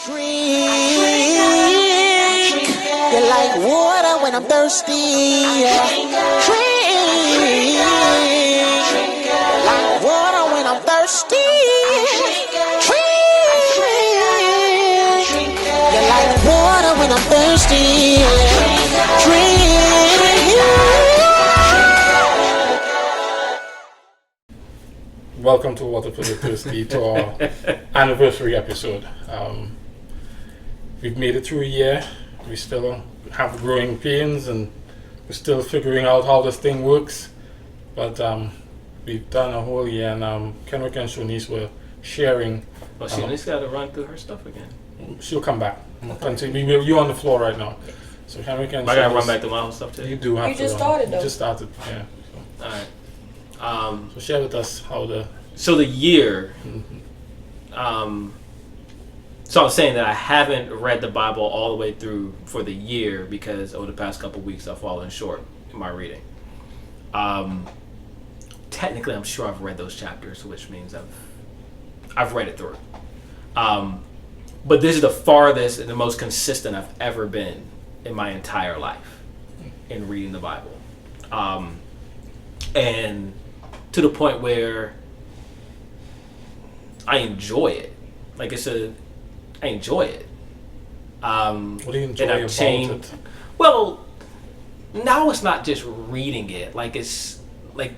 Drink. You're like water when I'm thirsty. Drink. Like water when I'm thirsty. Drink. You're like water when I'm thirsty. Drink. Welcome to Water for the Thirsty, to our anniversary episode. We've made it through a year. We still have growing pains and we're still figuring out how this thing works. But we've done a whole year, and Kenrick and Shonice were sharing. Well, Shonice got to run through her stuff again. She'll come back. You're on the floor right now. So Henrik and I got to run back through my own stuff too. You do have You to. just started though. You just started, yeah. All right. So share with us how the year. So I was saying that I haven't read the Bible all the way through for the year because over the past couple of weeks I've fallen short in my reading. Technically, I'm sure I've read those chapters, which means I've read it through. But this is the farthest and the most consistent I've ever been in my entire life in reading the Bible, and to the point where I enjoy it. Like I enjoy it. what do you enjoy about it? Well, now it's not just reading it. Like it's like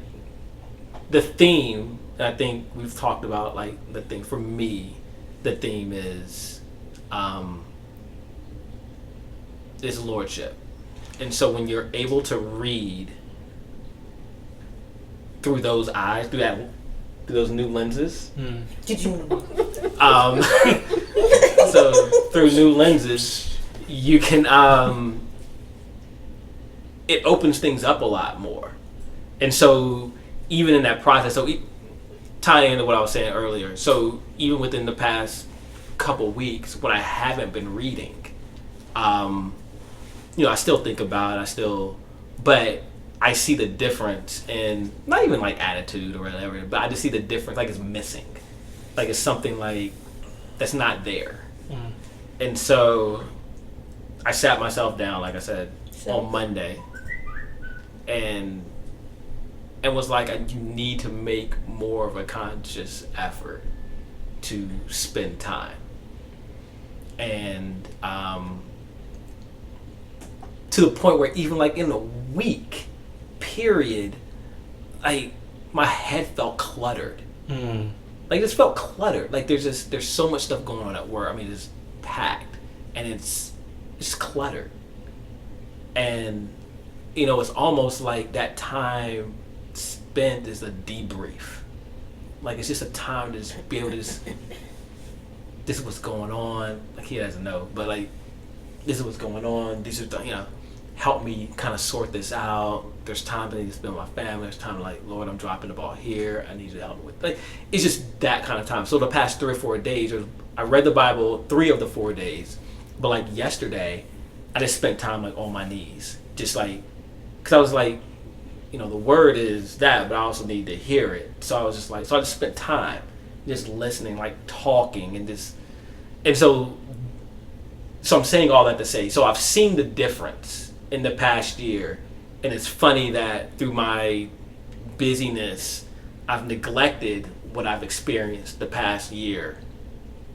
the theme. I think we've talked about like the thing for me. The theme is lordship, and so when you're able to read through those eyes, through those new lenses. So through new lenses, you can it opens things up a lot more. And so even in that process, so tying into what I was saying earlier, so even within the past couple weeks when I haven't been reading, I still think about it, but I see the difference in, not even like attitude or whatever, but I just see the difference, like it's missing. Like it's something like that's not there. And so I sat myself down, like I said, on Monday and was like, you need to make more of a conscious effort to spend time. And to the point where even like in a week period, like my head felt cluttered. Like it just felt cluttered. Like there's so much stuff going on at work. I mean, it's packed and it's cluttered. And it's almost like that time spent is a debrief. Like it's just a time to just be able to this is what's going on. Like he doesn't know, but like this is what's going on. These are help me kind of sort this out. There's time I need to spend with my family. There's time like, Lord, I'm dropping the ball here. I need you to help me with. Like it's just that kind of time. So the past 3 or 4 days, I read the Bible 3 of the 4 days, but like yesterday, I just spent time like on my knees, just like, because I was like, the word is that, but I also need to hear it. So I was just like, so I just spent time just listening, like talking, and so I'm saying all that to say, so I've seen the difference in the past year, and it's funny that through my busyness, I've neglected what I've experienced the past year,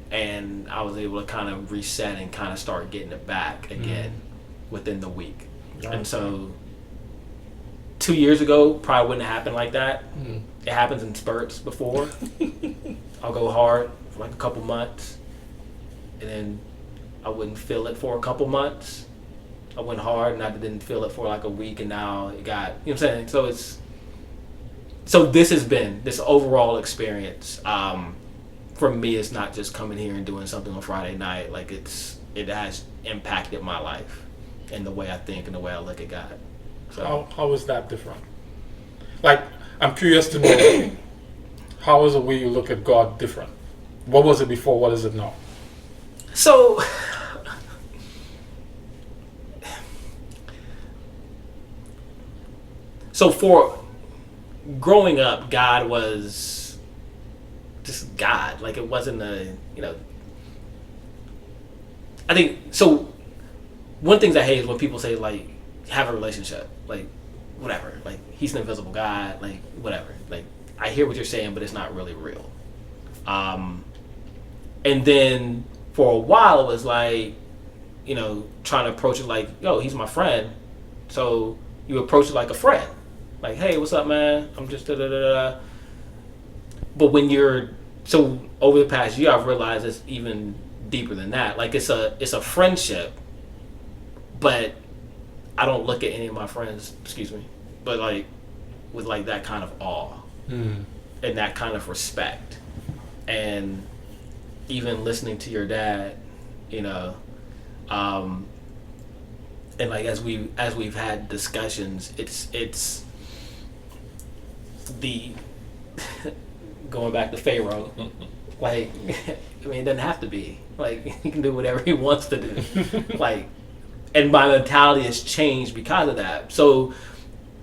and I was able to kind of reset and kind of start getting it back again within the week. And so 2 years ago probably wouldn't have happened like that. It happens in spurts before. I'll go hard for like a couple months, and then I wouldn't feel it for a couple months. I went hard and I didn't feel it for like a week, and now it got, you know what I'm saying? So this has been this overall experience. For me, it's not just coming here and doing something on Friday night. Like it has impacted my life and the way I think and the way I look at God. So how is that different? Like, I'm curious to know, how is the way you look at God different? What was it before? What is it now? So for growing up, God was just God. Like it wasn't I think so. One thing I hate is when people say like have a relationship, like whatever, like he's an invisible guy, like whatever. Like I hear what you're saying, but it's not really real. And then for a while it was like, you know, trying to approach it like, yo, he's my friend. So you approach it like a friend. Like, hey, what's up, man? I'm just da da da da. But when so over the past year, I've realized it's even deeper than that. Like it's a friendship, but I don't look at any of my friends, but like with like that kind of awe and that kind of respect. And even listening to your dad, you know, and like as we've had discussions, it's the going back to Pharaoh, like I mean, it doesn't have to be like he can do whatever he wants to do, like, and my mentality has changed because of that. So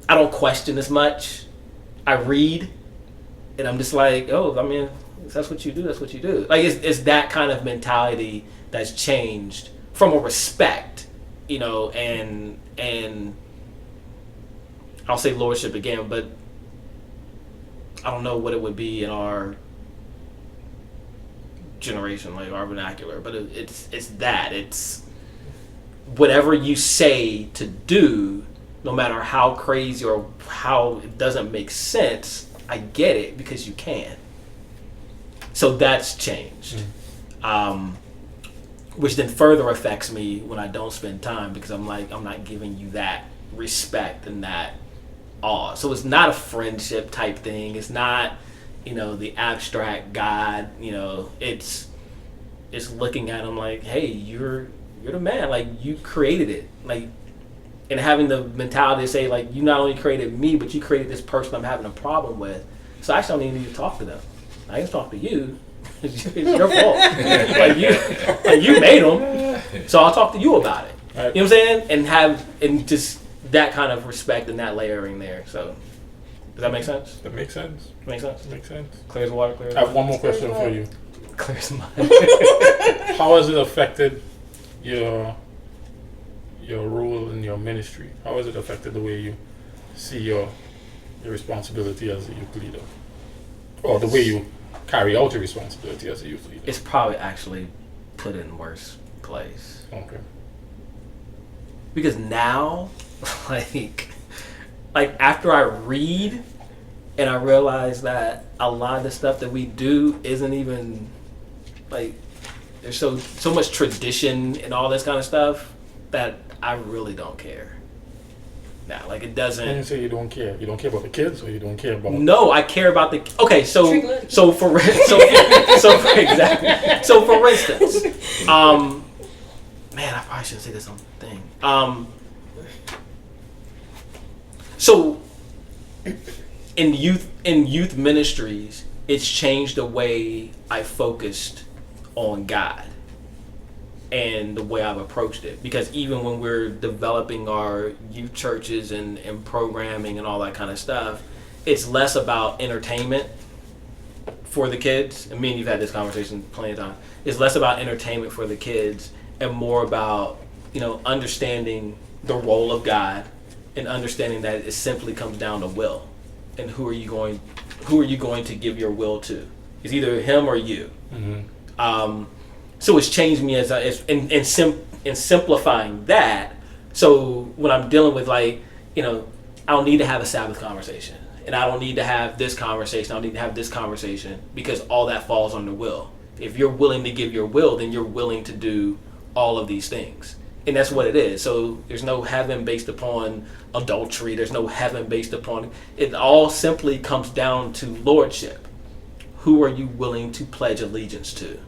I don't question as much. I read, and I'm just like, oh, I mean, if that's what you do. That's what you do. Like it's that kind of mentality that's changed from a respect, you know, and I'll say lordship again, but I don't know what it would be in our generation, like our vernacular, but it's whatever you say to do, no matter how crazy or how it doesn't make sense, I get it because you can. So that's changed, which then further affects me when I don't spend time because I'm like, I'm not giving you that respect and that awe. So it's not a friendship type thing. It's not, you know, the abstract God. You know, it's looking at him like, hey, you're the man. Like you created it. Like, and having the mentality to say like, you not only created me, but you created this person I'm having a problem with. So I actually don't even need to talk to them. I can talk to you. It's your fault. like you made them. So I'll talk to you about it. Right. You know what I'm saying? And just that kind of respect and that layering there. So does that make sense? That makes sense. Makes sense? Makes sense. Clear as water, clear as I have one more question for you. Clear as mud. How has it affected your role in your ministry? How has it affected the way you see your responsibility as a youth leader? Or the way you carry out your responsibility as a youth leader? It's probably actually put in worse place. Okay. Because now, like after I read and I realize that a lot of the stuff that we do isn't even like, there's so much tradition and all this kind of stuff that I really don't care. Now, like it doesn't. When you say you don't care about the kids, or you don't care about? No, I care about the. Okay, so for instance, man, I probably shouldn't say this on the thing. So in youth ministries, it's changed the way I focused on God and the way I've approached it. Because even when we're developing our youth churches and programming and all that kind of stuff, it's less about entertainment for the kids. And me and you've had this conversation plenty of times. It's less about entertainment for the kids and more about, you know, understanding the role of God and understanding that it simply comes down to will. And who are you going to give your will to? It's either him or you. Mm-hmm. So it's changed me in simplifying that. So when I'm dealing with, like, you know, I don't need to have a Sabbath conversation, and I don't need to have this conversation. I don't need to have this conversation because all that falls under will. If you're willing to give your will, then you're willing to do all of these things, and that's what it is. So there's no heaven based upon adultery. There's no heaven based upon it. All simply comes down to lordship. Who are you willing to pledge allegiance to?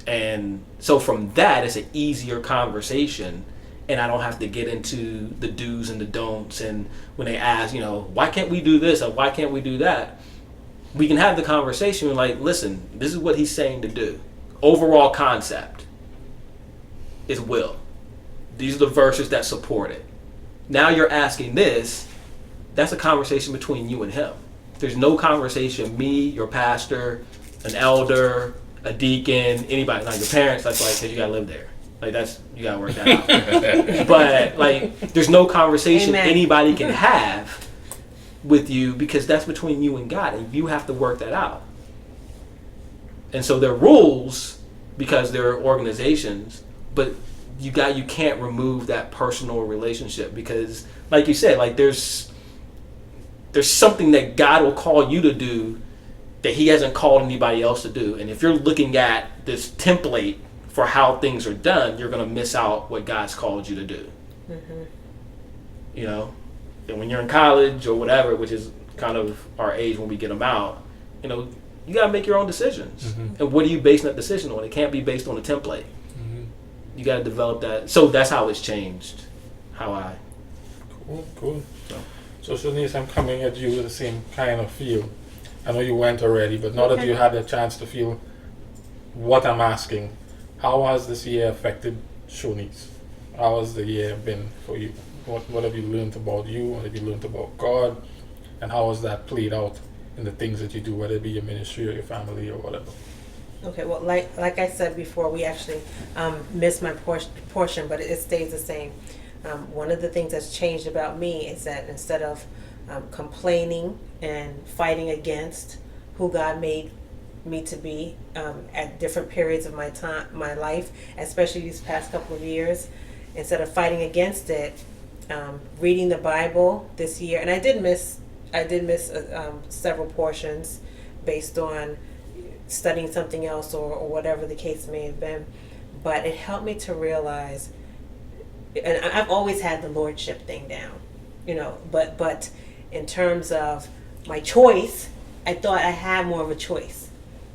And so from that, it's an easier conversation, and I don't have to get into the do's and the don'ts. And when they ask, you know, why can't we do this or why can't we do that? We can have the conversation like, listen, this is what he's saying to do. Overall concept is will. These are the verses that support it. Now you're asking this, that's a conversation between you and him. There's no conversation, me, your pastor, an elder, a deacon, anybody, like your parents, that's like, because you gotta live there. Like that's you gotta work that out. But like, there's no conversation Amen. anybody can have with you because that's between you and God, and you have to work that out. And so there are rules because there are organizations, but you can't remove that personal relationship because, like you said, like there's something that God will call you to do that He hasn't called anybody else to do. And if you're looking at this template for how things are done, you're going to miss out what God's called you to do. Mm-hmm. You know, and when you're in college or whatever, which is kind of our age when we get them out, you know, you got to make your own decisions. Mm-hmm. And what are you basing that decision on? It can't be based on a template. Mm-hmm. You got to develop that. So that's how it's changed. Cool. So Shanice, I'm coming at you with the same kind of feel. I know you went already, but now that you had the chance to feel what I'm asking, how has this year affected Shanice? How has the year been for you? What have you learned about you? What have you learned about God? And how has that played out in the things that you do, whether it be your ministry or your family or whatever? Okay, well, like I said before, we actually missed my portion, but it stays the same. One of the things that's changed about me is that instead of complaining and fighting against who God made me to be at different periods of my life, especially these past couple of years, instead of fighting against it, reading the Bible this year, and I did miss several portions based on studying something else or whatever the case may have been, but it helped me to realize, and I've always had the lordship thing down, you know, but in terms of my choice, I thought I had more of a choice.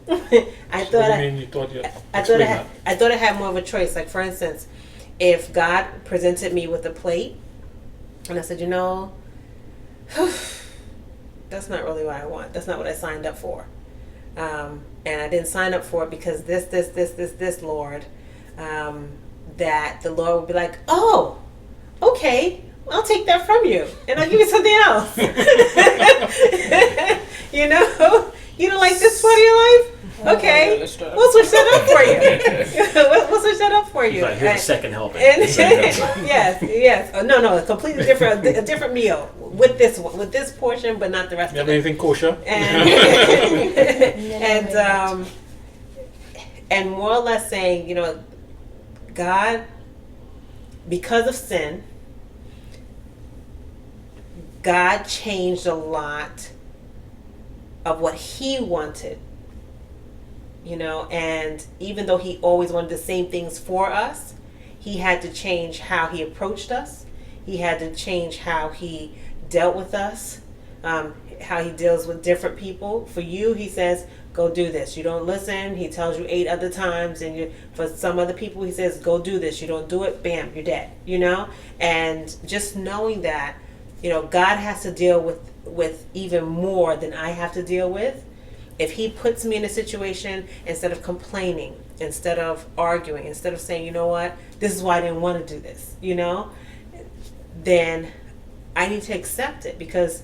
I thought I had more of a choice. Like, for instance, if God presented me with a plate and I said, you know, that's not really what I want. That's not what I signed up for. And I didn't sign up for it because this, Lord, that the Lord would be like, oh, okay, I'll take that from you and I'll give you something else. You know, you don't like this part of your life? Okay, we'll switch that up for you. We'll switch that up for you. He's like, here's a second helping. Yes. Oh, no, a completely different, a different meal with this portion, but not the rest You of have it. anything kosher? And more or less saying, you know, God, because of sin, God changed a lot of what He wanted. You know, and even though He always wanted the same things for us, He had to change how He approached us. He had to change how He dealt with us, how He deals with different people. For you, He says, go do this. You don't listen. He tells you 8 other times. And for some other people, He says, go do this. You don't do it, bam, you're dead. You know? And just knowing that, you know, God has to deal with even more than I have to deal with. If He puts me in a situation, instead of complaining, instead of arguing, instead of saying, you know what, this is why I didn't want to do this, you know, then I need to accept it, because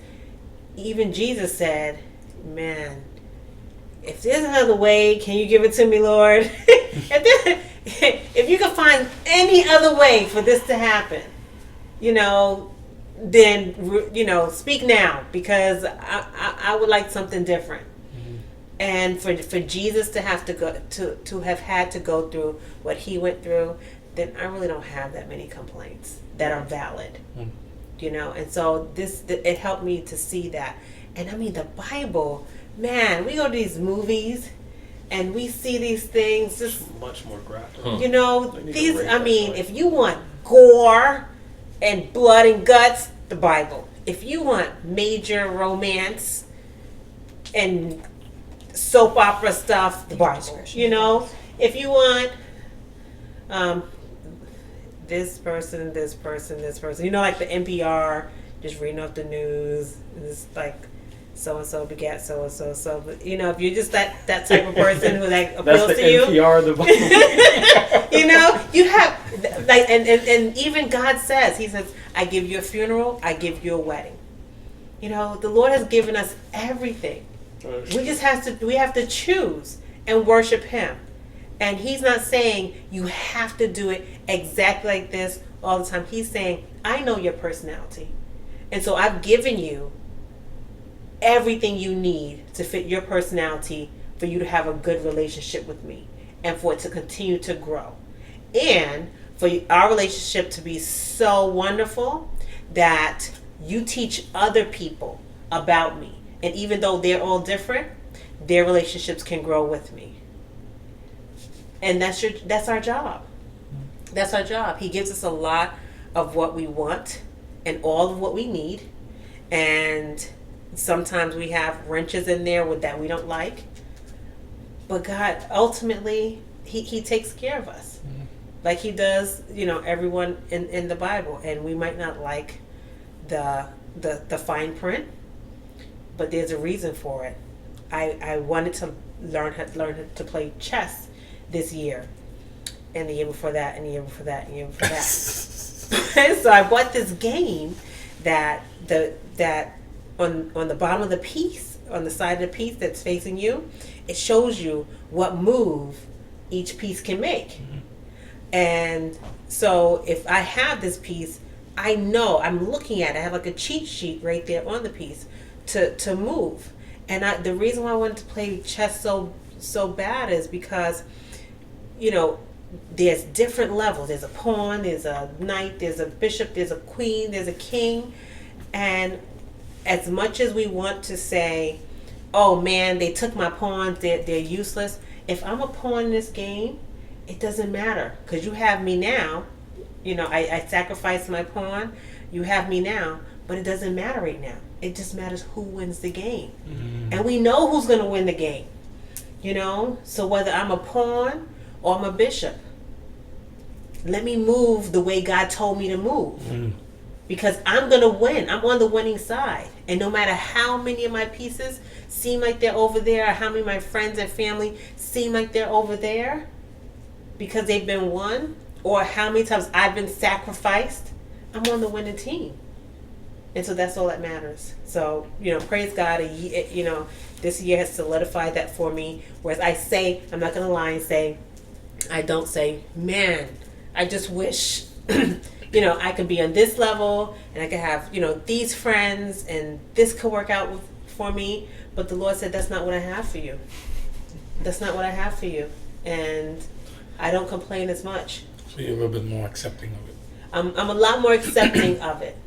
even Jesus said, man, if there's another way, can you give it to me, Lord? If you can find any other way for this to happen, you know, then, you know, speak now, because I would like something different. And for Jesus to have to go to have had to go through what He went through, then I really don't have that many complaints that are valid, you know. And so it helped me to see that. And I mean, the Bible, man, we go to these movies and we see these things just much more graphic. you know, these. I mean, if you want gore and blood and guts, the Bible. If you want major romance and soap opera stuff, the Bible. You know, if you want this person, you know, like the NPR, just reading off the news, and it's like so and so begat so and so. So, but, you know, if you're just that type of person who like appeals That's the to you, NPR, the Bible. you know, you have like, and even God says, He says, I give you a funeral, I give you a wedding. You know, the Lord has given us everything. We just have to choose and worship Him. And he's not saying you have to do it exactly like this all the time. He's saying, I know your personality. And so I've given you everything you need to fit your personality for you to have a good relationship with me and for it to continue to grow. And for our relationship to be so wonderful that you teach other people about me. And even though they're all different, their relationships can grow with me. And that's our job. That's our job. He gives us a lot of what we want and all of what we need. And sometimes we have wrenches in there that we don't like. But God, ultimately, he takes care of us. Like he does, everyone in the Bible. And we might not like the fine print, but there's a reason for it. I wanted to learn to play chess this year, and the year before that, and the year before that, and the year before that. So I bought this game that on the bottom of the piece, on the side of the piece that's facing you, it shows you what move each piece can make. Mm-hmm. And so if I have this piece, I know I'm looking at it. I have like a cheat sheet right there on the piece to move. And the reason why I wanted to play chess so bad is because, there's different levels. There's a pawn, there's a knight, there's a bishop, there's a queen, there's a king. And as much as we want to say, oh man, they took my pawns, they're useless. If I'm a pawn in this game, it doesn't matter because you have me now. I sacrificed my pawn. You have me now, but it doesn't matter right now. It just matters who wins the game. Mm-hmm. And we know who's going to win the game. So whether I'm a pawn or I'm a bishop, let me move the way God told me to move. Mm-hmm. Because I'm going to win. I'm on the winning side. And no matter how many of my pieces seem like they're over there, or how many of my friends and family seem like they're over there because they've been won, or how many times I've been sacrificed, I'm on the winning team. And so that's all that matters. So, praise God, this year has solidified that for me. Whereas I'm not going to lie and say, I don't say, man, I just wish, I could be on this level and I could have, these friends and this could work out for me. But the Lord said, that's not what I have for you. That's not what I have for you. And I don't complain as much. So you're a little bit more accepting of it. I'm a lot more accepting of it.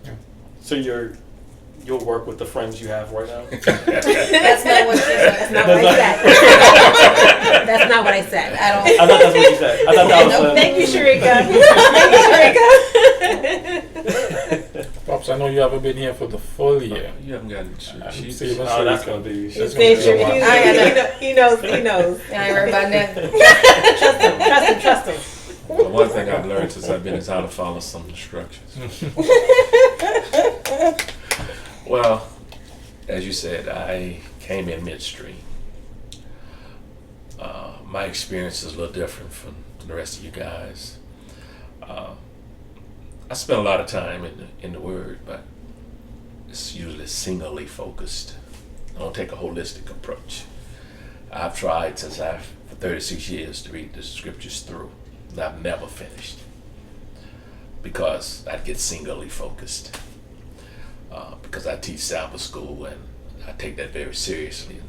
Yeah. So you'll work with the friends you have right now? That's not what That's not what I said. That's not what I said. I thought that's what you said. I thought that was Thank you, Sharika. Thank you, Sharika. Pops, I know you haven't been here for the full year. You haven't gotten she's Oh, that's going to be... That's gonna be a while. He knows. I ain't worried about nothing. Trust him. Well, one thing I've learned since I've been is how to follow some instructions. Well, as you said, I came in midstream. My experience is a little different from the rest of you guys. I spend a lot of time in the Word, but it's usually singly focused. I don't take a holistic approach. I've tried for 36 years to read the scriptures through, and I've never finished because I'd get singly focused. Because I teach Sabbath school and I take that very seriously.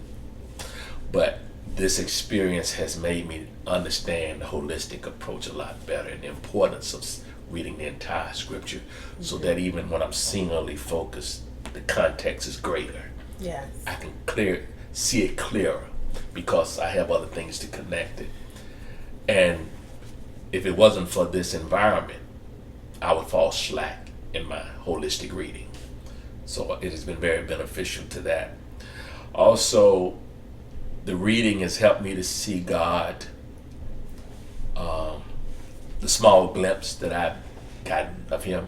But this experience has made me understand the holistic approach a lot better and the importance of reading the entire scripture, so that even when I'm singularly focused, the context is greater. Yes. I can see it clearer because I have other things to connect it. And if it wasn't for this environment, I would fall slack in my holistic reading. So it has been very beneficial to that. Also, the reading has helped me to see God, the small glimpse that I've gotten of Him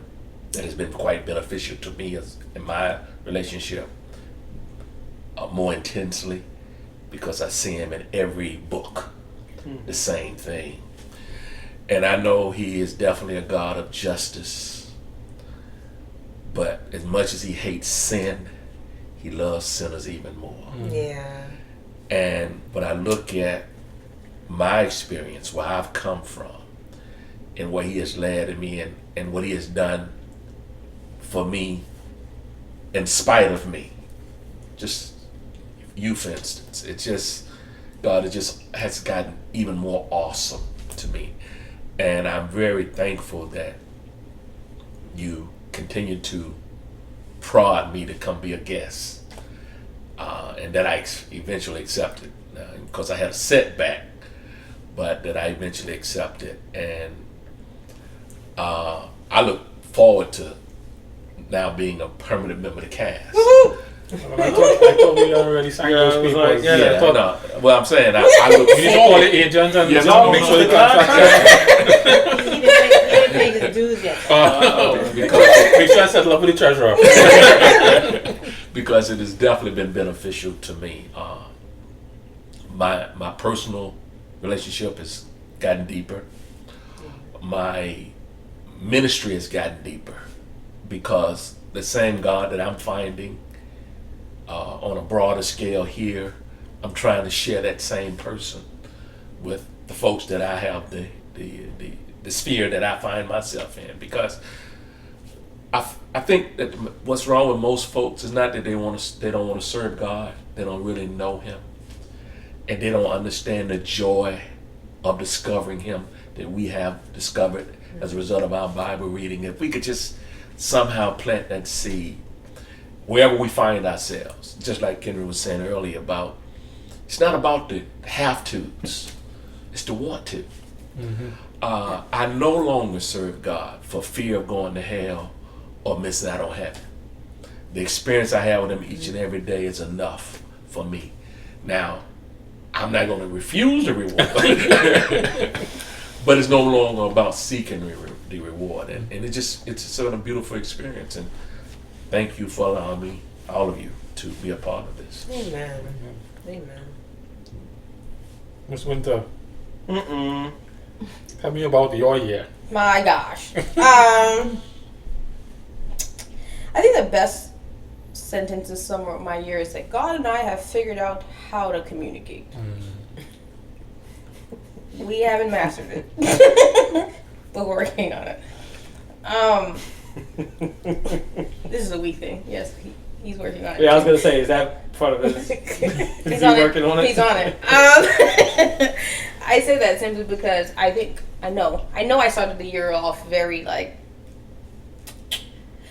that has been quite beneficial to me in my relationship more intensely, because I see Him in every book, the same thing. And I know He is definitely a God of justice. But as much as He hates sin, He loves sinners even more. Yeah. And when I look at my experience, where I've come from, and where he has led me, and what he has done for me in spite of me. Just you, for instance. It's just, God, it just has gotten even more awesome to me. And I'm very thankful that you continue to prod me to come be a guest. And that I eventually accepted, because I had a setback, but that I eventually accepted. And I look forward to now being a permanent member of the cast. Well, I thought we already signed Yeah, those I was people. like, yeah. Yeah, no. Well, I'm saying I look You need to call the agent and Yes, just no, make no, sure the no, contract. He didn't pay his dues yet. because Make sure I settle up with the treasurer. because it has definitely been beneficial to me. My personal relationship has gotten deeper. My ministry has gotten deeper, because the same God that I'm finding on a broader scale here, I'm trying to share that same person with the folks that I have the sphere that I find myself in. Because I think that what's wrong with most folks is not that they don't want to serve God, they don't really know Him, and they don't understand the joy of discovering Him that we have discovered as a result of our Bible reading. If we could just somehow plant that seed wherever we find ourselves, just like Henry was saying earlier about, it's not about the have-tos, it's the want-to. I no longer serve God for fear of going to hell or missing out on heaven. The experience I have with Him each and every day is enough for me. Now, I'm not going to refuse the reward, but it's no longer about seeking the reward, and it's a beautiful experience. And thank you for allowing me, all of you, to be a part of this. Amen. Amen. Miss Winter, tell me about your year. My gosh. I think the best sentence to sum up my year is that God and I have figured out how to communicate. We haven't mastered it, but we're working on it. This is a week thing. Yes, he's working on it. Yeah, I was gonna say, is that part of it? Is He's he on working it. on it? He's on it. I say that simply because I know I started the year off very like,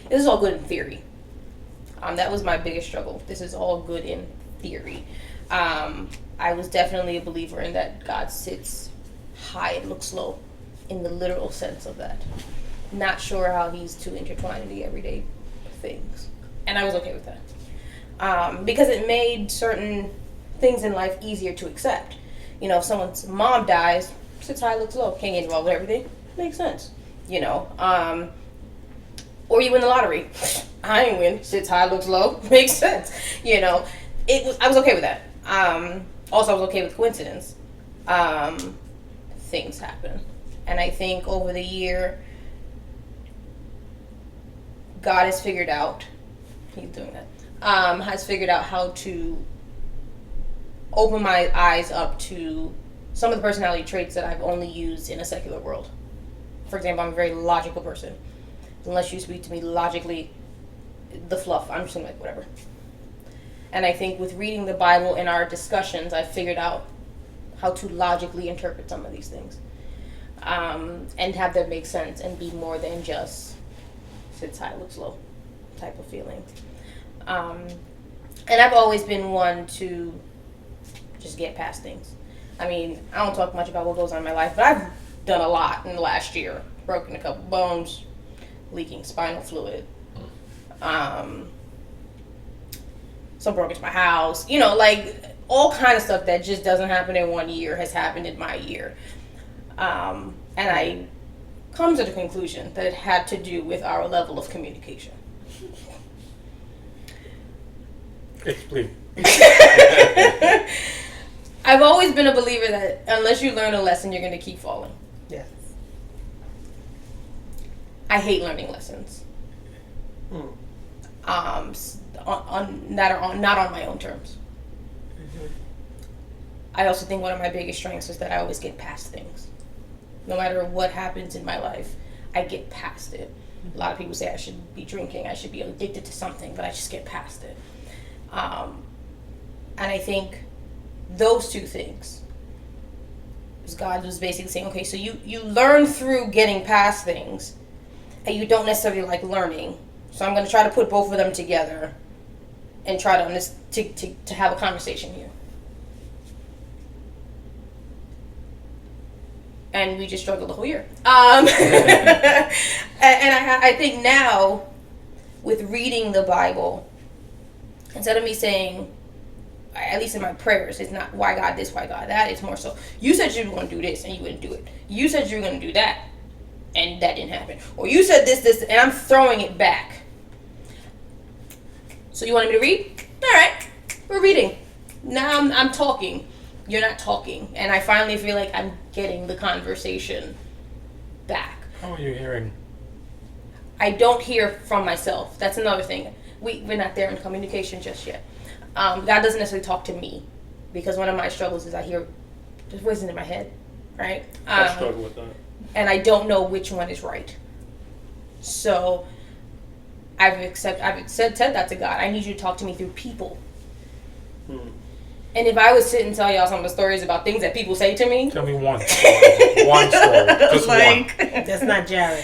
this is all good in theory. That was my biggest struggle. This is all good in theory. I was definitely a believer in that God sits high and looks low, in the literal sense of that. Not sure how He's too intertwined in the everyday things, and I was okay with that because it made certain things in life easier to accept. You know, if someone's mom dies, sits high, looks low, can't get involved with everything. Makes sense. You know, or you win the lottery. I ain't win. Sits high, looks low. Makes sense. You know, I was okay with that. Also, I was okay with coincidence. Things happen, and I think over the year, God has figured out. He's doing that. Has figured out how to open my eyes up to some of the personality traits that I've only used in a secular world. For example, I'm a very logical person. Unless you speak to me logically, the fluff, I'm just gonna be like, whatever. And I think with reading the Bible in our discussions, I've figured out how to logically interpret some of these things. And have them make sense and be more than just sits high, looks low type of feeling. And I've always been one to just get past things. I mean, I don't talk much about what goes on in my life, but I've done a lot in the last year. Broken a couple bones, leaking spinal fluid. Some broke into my house. You know, like all kind of stuff that just doesn't happen in 1 year has happened in my year. And I come to the conclusion that it had to do with our level of communication. Explain. I've always been a believer that unless you learn a lesson, you're going to keep falling. Yes. I hate learning lessons. Not on my own terms. I also think one of my biggest strengths is that I always get past things. No matter what happens in my life, I get past it. A lot of people say I should be drinking, I should be addicted to something, but I just get past it. And I think those two things, God was basically saying, okay, so you learn through getting past things, and you don't necessarily like learning. So I'm going to try to put both of them together and try to have a conversation here. And we just struggled the whole year. And I think now, with reading the Bible, instead of me saying, at least in my prayers, it's not why God this, why God that. It's more so, you said you were going to do this and you wouldn't do it. You said you were going to do that and that didn't happen. Or you said this, and I'm throwing it back. So you wanted me to read? All right, we're reading. Now I'm talking. You're not talking. And I finally feel like I'm getting the conversation back. How are you hearing? I don't hear from myself. That's another thing. We're not there in communication just yet. God doesn't necessarily talk to me, because one of my struggles is I hear just voices in my head, right? I struggle with that. And I don't know which one is right. So I've said that to God. I need you to talk to me through people. And if I was sit and tell y'all some of the stories about things that people say to me, Tell me one. One story. Just one. That's not Jared.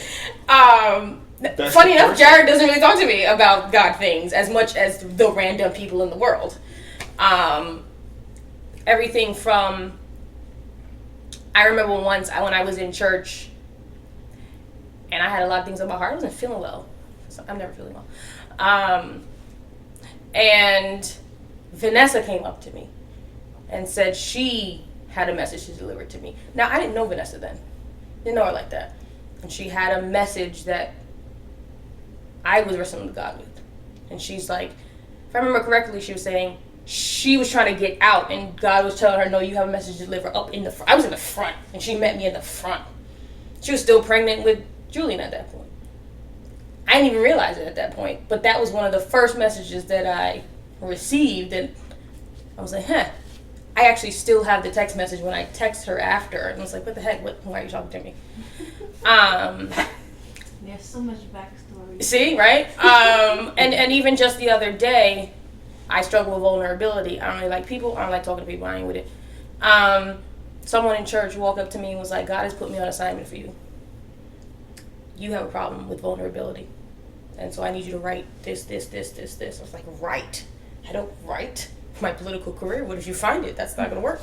Funny enough, Jared doesn't really talk to me about God things as much as the random people in the world. Everything from, I remember once when I was in church and I had a lot of things on my heart. I wasn't feeling well. I'm never feeling well. And Vanessa came up to me and said she had a message to deliver to me. Now, I didn't know Vanessa then. Didn't know her like that. And she had a message that I was wrestling with God with. And she's like, if I remember correctly, she was saying she was trying to get out, and God was telling her, no, you have a message to deliver up in the front. I was in the front, and she met me in the front. She was still pregnant with Julian at that point. I didn't even realize it at that point, but that was one of the first messages that I received, and I was like, I actually still have the text message when I text her after, and I was like, what the heck, why are you talking to me? There's so much backstory. See, right? And even just the other day, I struggle with vulnerability. I don't really like people. I don't like talking to people. I ain't with it. Someone in church walked up to me and was like, God has put me on assignment for you. You have a problem with vulnerability. And so I need you to write this. I was like, write? I don't write for my political career. What if you find it? That's not going to work.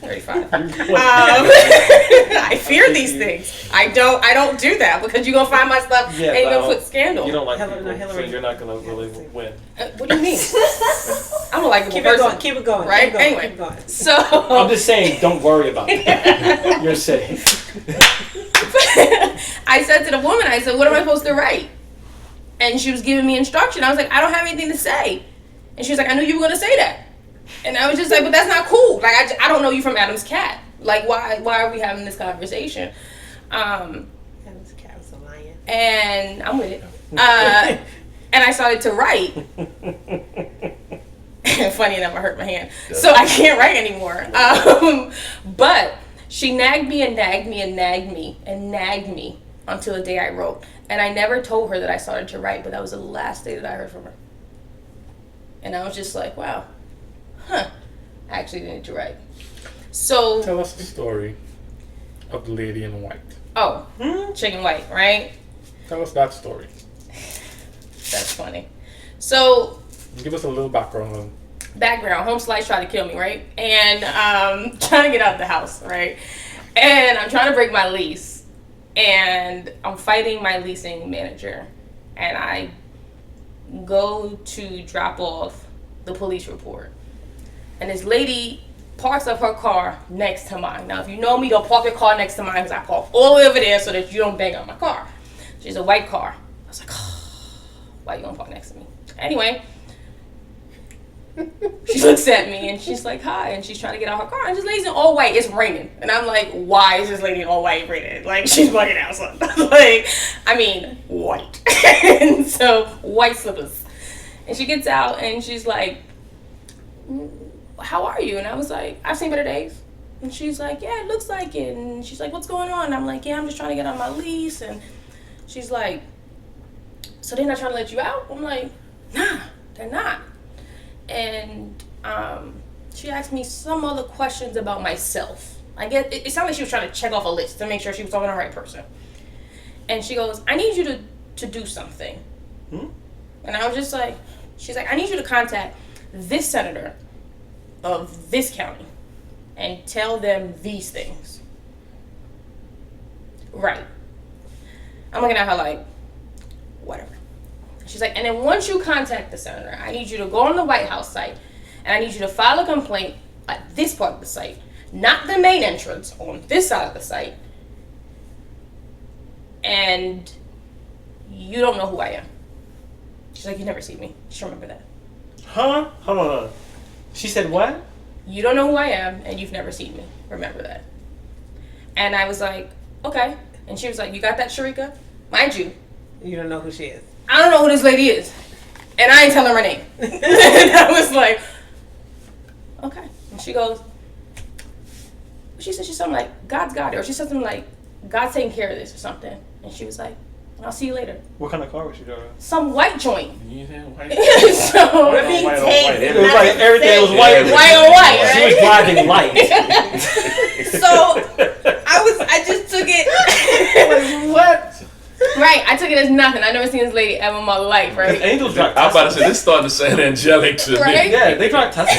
35. I fear these things. I don't do that, because you're gonna find my stuff and you're gonna put scandal. You don't like Hillary, people, so you're not gonna really win. What do you mean? I'm a likable person. Keep it going. Right? Keep it going, Anyway. keep it going. So I'm just saying, don't worry about that. You're safe. I said to the woman, I said, what am I supposed to write? And she was giving me instruction. I was like, I don't have anything to say. And she was like, I knew you were gonna say that. And I was just like, but that's not cool. Like, I don't know you from Adam's cat. Like, why are we having this conversation? Adam's cat was a lion. And I'm with it. And I started to write. Funny enough, I hurt my hand. So I can't write anymore. But she nagged me and nagged me and nagged me and nagged me until the day I wrote. And I never told her that I started to write, but that was the last day that I heard from her. And I was just like, wow. I actually need to write. So Tell us the story of the lady in white. Oh, chicken white, right? Tell us that story. That's funny. So Give us a little background on background, home slice tried to kill me, right? And trying to get out of the house, right? And I'm trying to break my lease, and I'm fighting my leasing manager, and I go to drop off the police report, and this lady parks up her car next to mine. Now, if you know me, don't park your car next to mine, because I park all the way over there so that you don't bang on my car. She's a white car. I was like, oh, why you gonna park next to me? Anyway, she looks at me and she's like, hi, and she's trying to get out her car, and this lady's in all white. It's raining, and I'm like, why is this lady in all white raining? Like, she's bugging out, son. Like, I mean, white. And so white slippers, and she gets out and she's like, how are you? And I was like, I've seen better days. And she's like, yeah, it looks like it. And she's like, what's going on? And I'm like, yeah, I'm just trying to get on my lease. And she's like, so they're not trying to let you out? I'm like, nah, they're not. And she asked me some other questions about myself. I guess it sounded like she was trying to check off a list to make sure she was talking to the right person. And she goes, I need you to do something. And I was just like, she's like, I need you to contact this senator of this county and tell them these things. Right. I'm looking at her like, whatever. She's like, and then once you contact the senator, I need you to go on the White House site and I need you to file a complaint at this part of the site, not the main entrance, on this side of the site. And you don't know who I am. She's like, you never see me. Just remember that. Huh? Hold on. She said what? You don't know who I am and you've never seen me. Remember that. And I was like, okay. And she was like, you got that, Sharika? Mind you, You don't know who she is. I don't know who this lady is. And I ain't telling her my name. And I was like, okay. And she goes, she said she's something like, God's got it. Or she said something like, God's taking care of this or something. And she was like, I'll see you later. What kind of car was she driving? Some white joint. You said white? So, We're being white on taped. white. It was like everything was Yeah, white. white on white, right? She was driving light. So I just took it. What? Right, I took it as nothing. I never seen this lady ever in my life, right? Angels drive I'm about to Tesla. say, this started to sound angelic to Right? me. Yeah, they drive Tesla.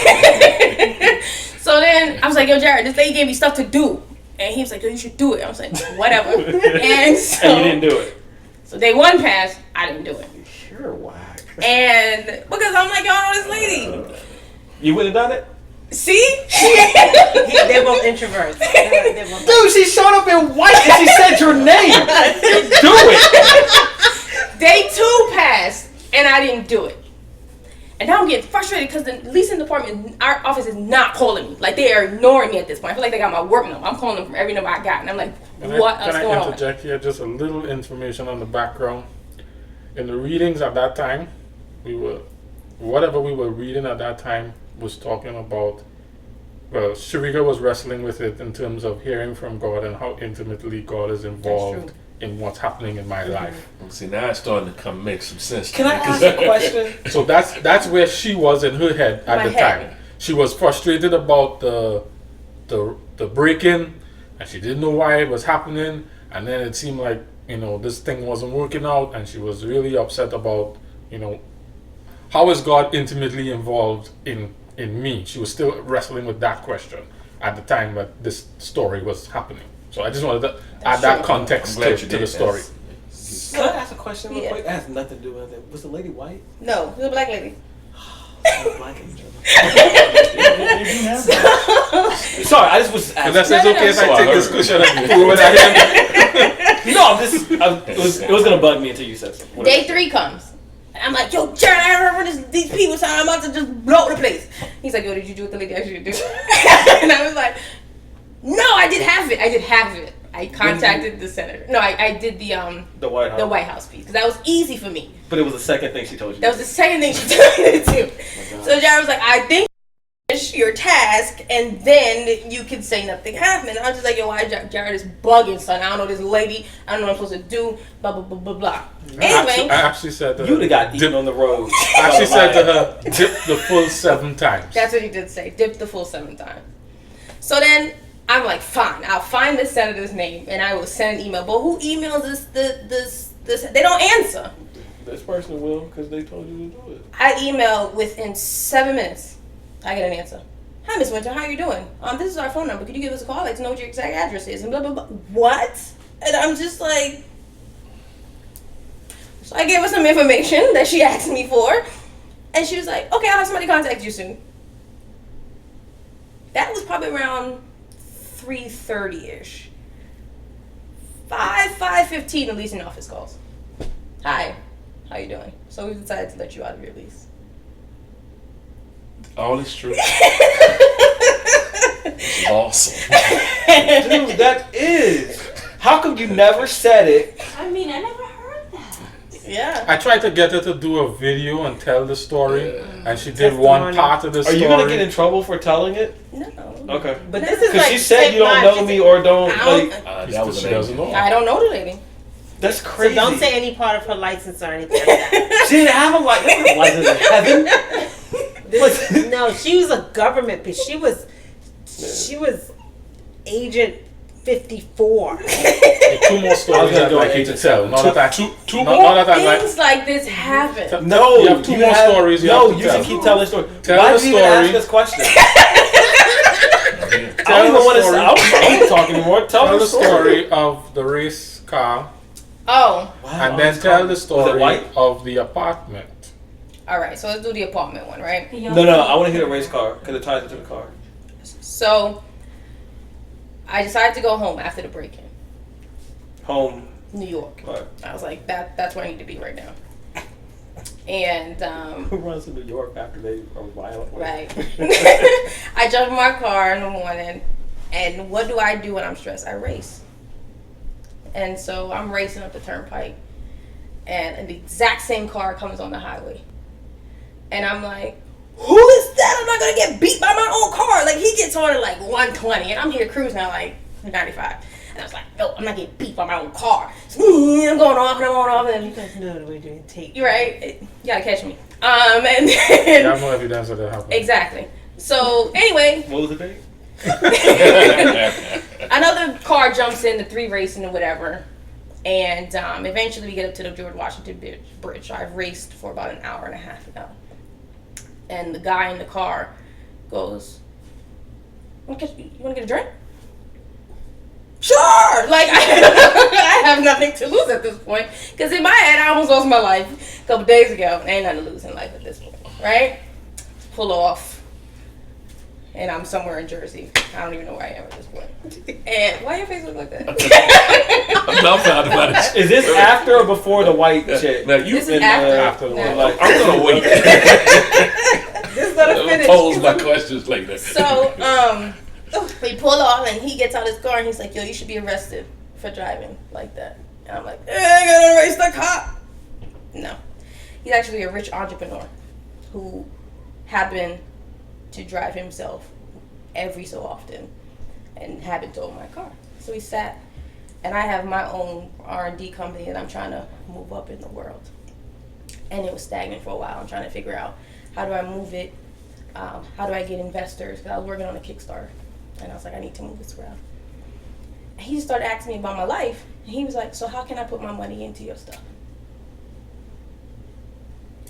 So then I was like, yo, Jared, this lady gave me stuff to do. And he was like, yo, you should do it. I was like, whatever. And so, And you didn't do it. So day one passed, I didn't do it. You're whack. And because I'm like, yo, I know this lady. You wouldn't have done it? See? They're both introverts. They're both Dude, she showed up in white and she said your name. You do it. Day two passed, and I didn't do it. And now I'm getting frustrated because the leasing department, our office is not calling me. Like, they are ignoring me at this point. I feel like they got my work number. I'm calling them from every number I got. And I'm like, what else Can going I on? interject here? Just a little information on the background. In the readings at that time, whatever we were reading at that time was talking about, well, Sharika was wrestling with it in terms of hearing from God and how intimately God is involved in what's happening in my life. See, now it's starting to make some sense. Can I ask a question? So that's where she was in her head at My the head. time. She was frustrated about the break-in, and she didn't know why it was happening. And then it seemed like, this thing wasn't working out, and she was really upset about, how is God intimately involved in me? She was still wrestling with that question at the time that this story was happening. So I just wanted to add that context to the story. Can I ask a question real Yeah. quick? It has nothing to do with it. Was the lady white? No, it was a black lady. Black angel. Sorry, I just was And asking. that says, okay, if I take this cushion and throw it at him. No, it was gonna bug me until you said something. Day three comes. And I'm like, yo, Jared, I remember these people saying I'm about to just blow the place. He's like, yo, did you do what the lady asked you to do? And I was like, no, I did have it. I contacted the senator. No, I did the White House. the White House piece because that was easy for me. But it was the second thing she told you. That was the second thing she told me to do. So Jared was like, I think finish your task and then you can say nothing happened. I was just like, yo, why Jared is bugging, son. I don't know this lady. I don't know what I'm supposed to do. Blah, blah, blah, blah, blah. Anyway. I actually said to her, You'd have got eaten on the road. I actually said to her, dip the full 7 times. That's what he did say. Dip the full 7 times. So then I'm like, fine. I'll find the senator's name and I will send an email. But who emails this? They don't answer. This person will because they told you to do it. I email within 7 minutes. I get an answer. Hi, Miss Winter. How you doing? This is our phone number. Could you give us a call? I'd like to know what your exact address is and blah blah blah. What? And I'm just like. So I gave her some information that she asked me for, and she was like, "Okay, I'll have somebody contact you soon." That was probably around 3:30ish. 5:15. The leasing office calls. Hi, how you doing? So we decided to let you out of your lease. All is true. Awesome. Dude, that is. How come you never said it? I mean, I never heard that. Yeah. I tried to get her to do a video and tell the story, and she did Testimony. one part of the Are story. you gonna get in trouble for telling it? No. Okay. But this is Because like she said saved you don't lives. know me or don't I don't- like. That was She an doesn't angel. know. I don't know the lady. That's So crazy. don't say any part of her license or anything like that. She didn't have a license in heaven. No, she was a government bitch. She was Agent 54. Two more stories I'd like you to tell. Not that I, Two not, more? not that I like. Things like this happen. No, You have two more stories you have to you tell. should keep telling stories. Tell Why the did you even story. ask us questions? I Tell don't even the want to. story. I don't talk anymore. Tell Tell the the story of the race car, Oh, Wow, and then tell the Was it story white? of the apartment. all right. So let's do the apartment one, right? No, I want to hear the race car because it ties into the car. So I decided to go home after the break-in, Home. New York. Right. I was like, that's where I need to be right now. And Who runs to New York after they are violent? right, I jump in my car in the morning, and what do I do when I'm stressed? I race. And so I'm racing up the turnpike, and the exact same car comes on the highway, and I'm like, who is that? I'm not gonna get beat by my own car. Like, he gets on at like 120, and I'm here cruising at like 95. And I was like, no, I'm not getting beat by my own car. So, I'm going off and I'm going off, and You guys know the way you're doing tape. you're right. You gotta catch me. And then You have no evidence that it happened. exactly. So anyway, What was the date? another car jumps in, the three racing or whatever, and eventually we get up to the George Washington Bridge. I've raced for about an hour and a half now, and the guy in the car goes, "You want to get a drink?" Sure. Like I have nothing to lose at this point, because in my head I almost lost my life a couple days ago. Ain't nothing to lose in life at this point, right? Pull off. And I'm somewhere in Jersey. I don't even know where I am at this point. And why your face look like that? I'm dumbfounded by this. Is this after or before the white chick? Now you This is been, after. after the No. Like, I'm gonna wait. This is gonna finish. Pose my questions later. So, we pull off and he gets out his car and he's like, yo, you should be arrested for driving like that. And I'm like, I gotta race the cop. No. He's actually a rich entrepreneur who happened to drive himself every so often and haven't told my car. So he sat, and I have my own R&D company that I'm trying to move up in the world. And it was stagnant for a while. I'm trying to figure out, how do I move it? How do I get investors? Because I was working on a Kickstarter. And I was like, I need to move this around. And he just started asking me about my life. And he was like, so how can I put my money into your stuff?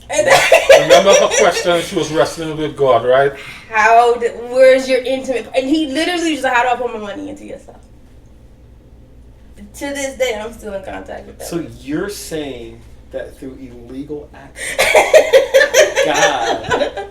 And Remember her question? She was wrestling with God, right? where's your intimate? And he literally was like, how do I put my money into your stuff? To this day, I'm still in contact with that. so you're saying that through illegal acts, God,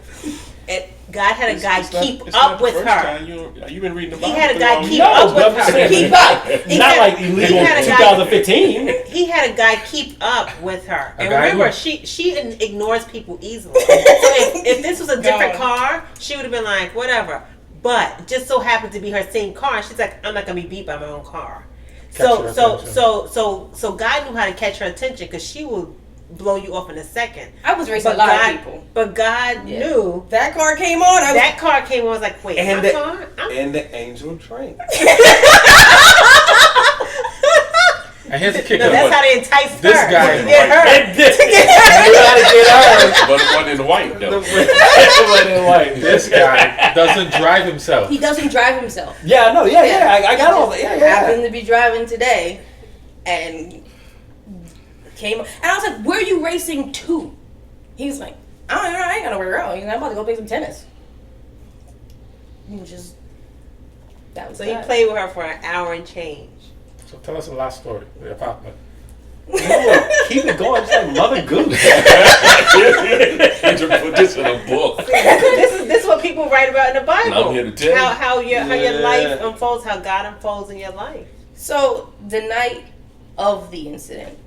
And God had a guy It's not- keep it's not up the with first her. time You've been reading the He Bible. had a for guy long keep enough. up with her. Keep up. He not had- like illegal he had a guy- 2015. He had a guy keep up with her. And guy remember, who- she ignores people easily. So if this was a different Gone. car, she would have been like, whatever. But it just so happened to be her same car. And she's like, I'm not gonna be beat by my own car. Catch So her so attention. so God knew how to catch her attention, because she will blow you off in a second. I was racing But a lot God, of people. but God Yeah. knew That car came on. I was that car came on. I was like, wait, And my the- car? And the angel drank. And here's the kicker. No, that's how they enticed This her. guy- To get her. And this, you gotta get her. But the one in the white though. This guy doesn't drive himself. He doesn't drive himself. Yeah, no, yeah. I got all that. Yeah, Happened yeah. to be driving today, and came. And I was like, "Where are you racing to?" He's like, "I don't know. I ain't got nowhere to go. I'm about to go play some tennis." Which is that was So he that. played with her for an hour and change. So tell us the last story, the apartment. No, keep it going. It's like Mother Goose. You should put this in a book. This is what people write about in the Bible. I'm here to tell you. how your Yeah. life unfolds, how God unfolds in your life. So the night of the incident,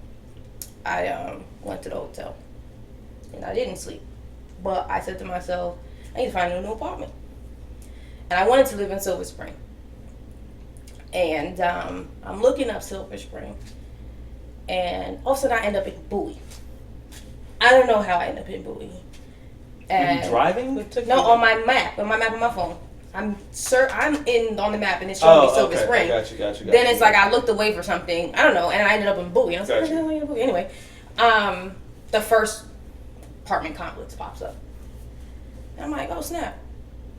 I went to the hotel, and I didn't sleep. But I said to myself, I need to find a new apartment, and I wanted to live in Silver Spring. And I'm looking up Silver Spring, and all of a sudden I end up in Bowie. I don't know how I ended up in Bowie. Were you driving? No, on my map on my phone. I'm in on the map and it's showing me Silver Spring. Got you. Then it's like I looked away for something. I don't know, and I ended up in Bowie. And I was like, Gotcha. where the hell am I in Bowie? Anyway, the first apartment complex pops up. And I'm like, oh snap.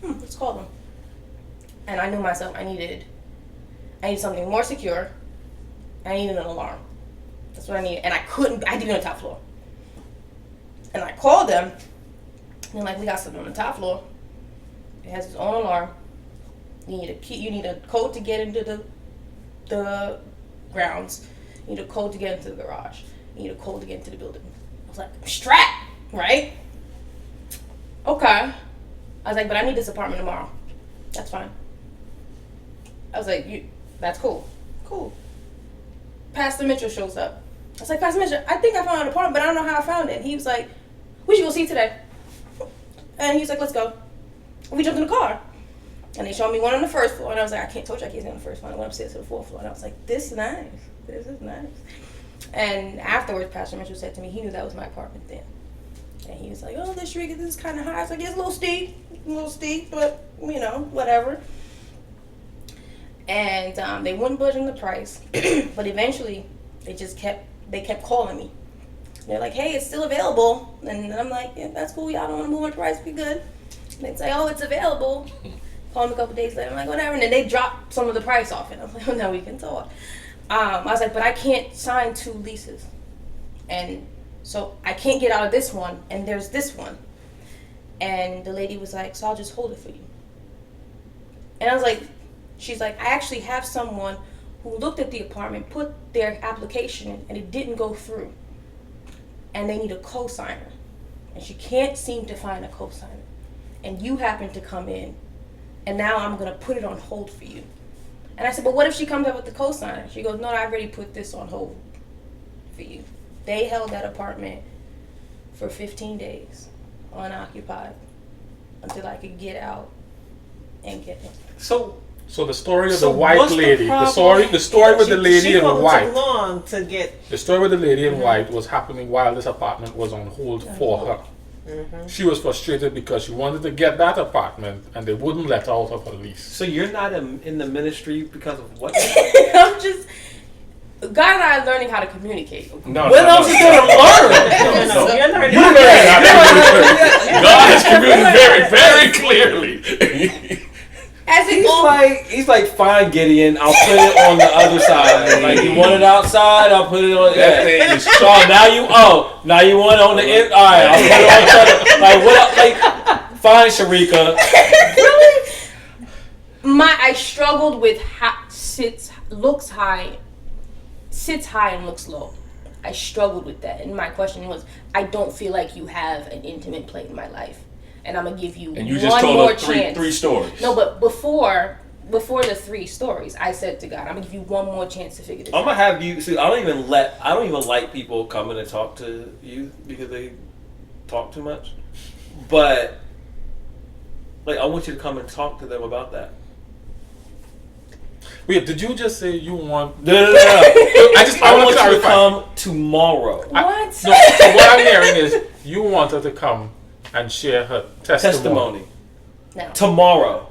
Let's call them. And I knew myself. I needed something more secure. I needed an alarm. That's what I needed. And I didn't even on the top floor. And I called them. And they're like, we got something on the top floor. It has its own alarm. You need a key. You need a code to get into the grounds. You need a code to get into the garage. You need a code to get into the building. I was like, I'm strapped, right? Okay. I was like, but I need this apartment tomorrow. That's fine. I was like, that's cool. Cool. Pastor Mitchell shows up. I was like, Pastor Mitchell, I think I found an apartment, but I don't know how I found it. He was like, we should go see it today. And he was like, let's go. We jumped in the car. And they showed me one on the first floor. And I was like, I told you I can't stay on the first floor. I went upstairs to the fourth floor. And I was like, this is nice. This is nice. And afterwards, Pastor Mitchell said to me, he knew that was my apartment then. And he was like, oh, this is kind of high. I was like, it's a little steep, but, whatever. And they wouldn't budge on the price. But eventually, they kept calling me. They're like, hey, it's still available. And I'm like, yeah, that's cool. Y'all don't want to move on the price. Be good. And they'd say, oh, it's available. Call them a couple days later. I'm like, whatever. And then they drop some of the price off. And I'm like, oh, now we can talk. I was like, but I can't sign 2 leases. And so I can't get out of this one. And there's this one. And the lady was like, so I'll just hold it for you. And I was like, she's like, I actually have someone who looked at the apartment, put their application in, and it didn't go through. And they need a co-signer. And she can't seem to find a co-signer. And you happen to come in. And now I'm going to put it on hold for you. And I said, but what if she comes up with the co-signer? She goes, no, I already put this on hold for you. They held that apartment for 15 days, unoccupied, until I could get out and get it. So the story of So the white what's the lady, the problem? story with the lady in took white. long to get. The story with the lady in white was happening while this apartment was on hold for her. She was frustrated because she wanted to get that apartment and they wouldn't let her out of her lease. So you're not in the ministry because of what? I'm just, God and I are learning how to communicate. No, What else is there to learn? No. You're learning. You learn how to communicate. God has communicated very, very clearly. As it He's like, fine, Gideon. I'll put it on the other side. Like, you want it outside? I'll put it on. That thing is So now you want it on the end. All right, I'll put it on the other. Like what? Like, fine, Sharika. I struggled with sits high and looks low. I struggled with that, and my question was, I don't feel like you have an intimate play in my life. And I'm gonna give you And you one just told more us chance. three stories. No, but before the 3 stories, I said to God, I'm gonna give you one more chance to figure this I'm out. gonna have you. See, I don't even like people coming and talk to you because they talk too much. But like, I want you to come and talk to them about that. Wait, did you just say you want? No. I I want want to you to clarify. come tomorrow. What? No, so what I'm hearing is you want her to come and share her testimony. No. Tomorrow.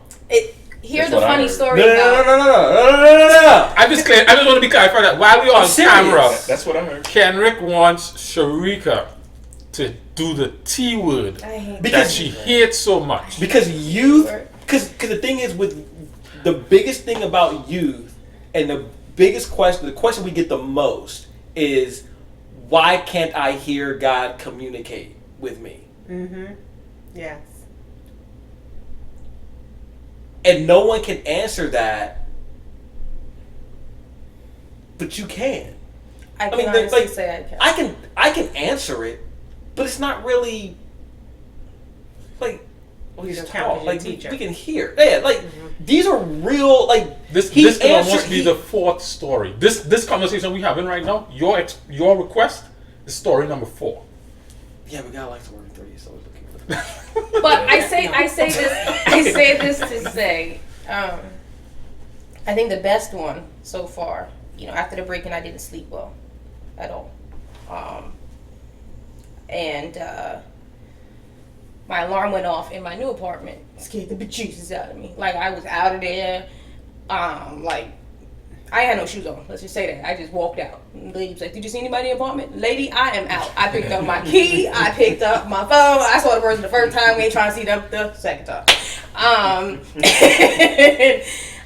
Here's That's the what I funny heard. story No. about. I just want to be clarified that while we're on serious. camera, That's what I heard. Kenrick wants Sharika to do the T word I hate that she hates so much. Because youth, because the thing is with the biggest thing about youth, and the biggest question, the question we get the most is, why can't I hear God communicate with me? Yes. And no one can answer that, but you can. I can mean, honestly like, say I can. I can answer it, but it's not really like. Well, he's You don't count as tall. your Like teacher. we can hear. Yeah, like these are real. Like This he could almost answered- be the 4th story. This conversation we having right now, your request is story number 4. Yeah, but God likes the word 3, so we're looking for that. But I say this to say, I think the best one so far, after the break-in, I didn't sleep well at all. and my alarm went off in my new apartment. Scared the bejesus out of me. Like, I was out of there. Like, I had no shoes on. Let's just say that. I just walked out. And the lady was like, "Did you see anybody in the apartment?" "Lady, I am out. I picked up my key. I picked up my phone. I saw the person the first time. We ain't trying to see them the second time."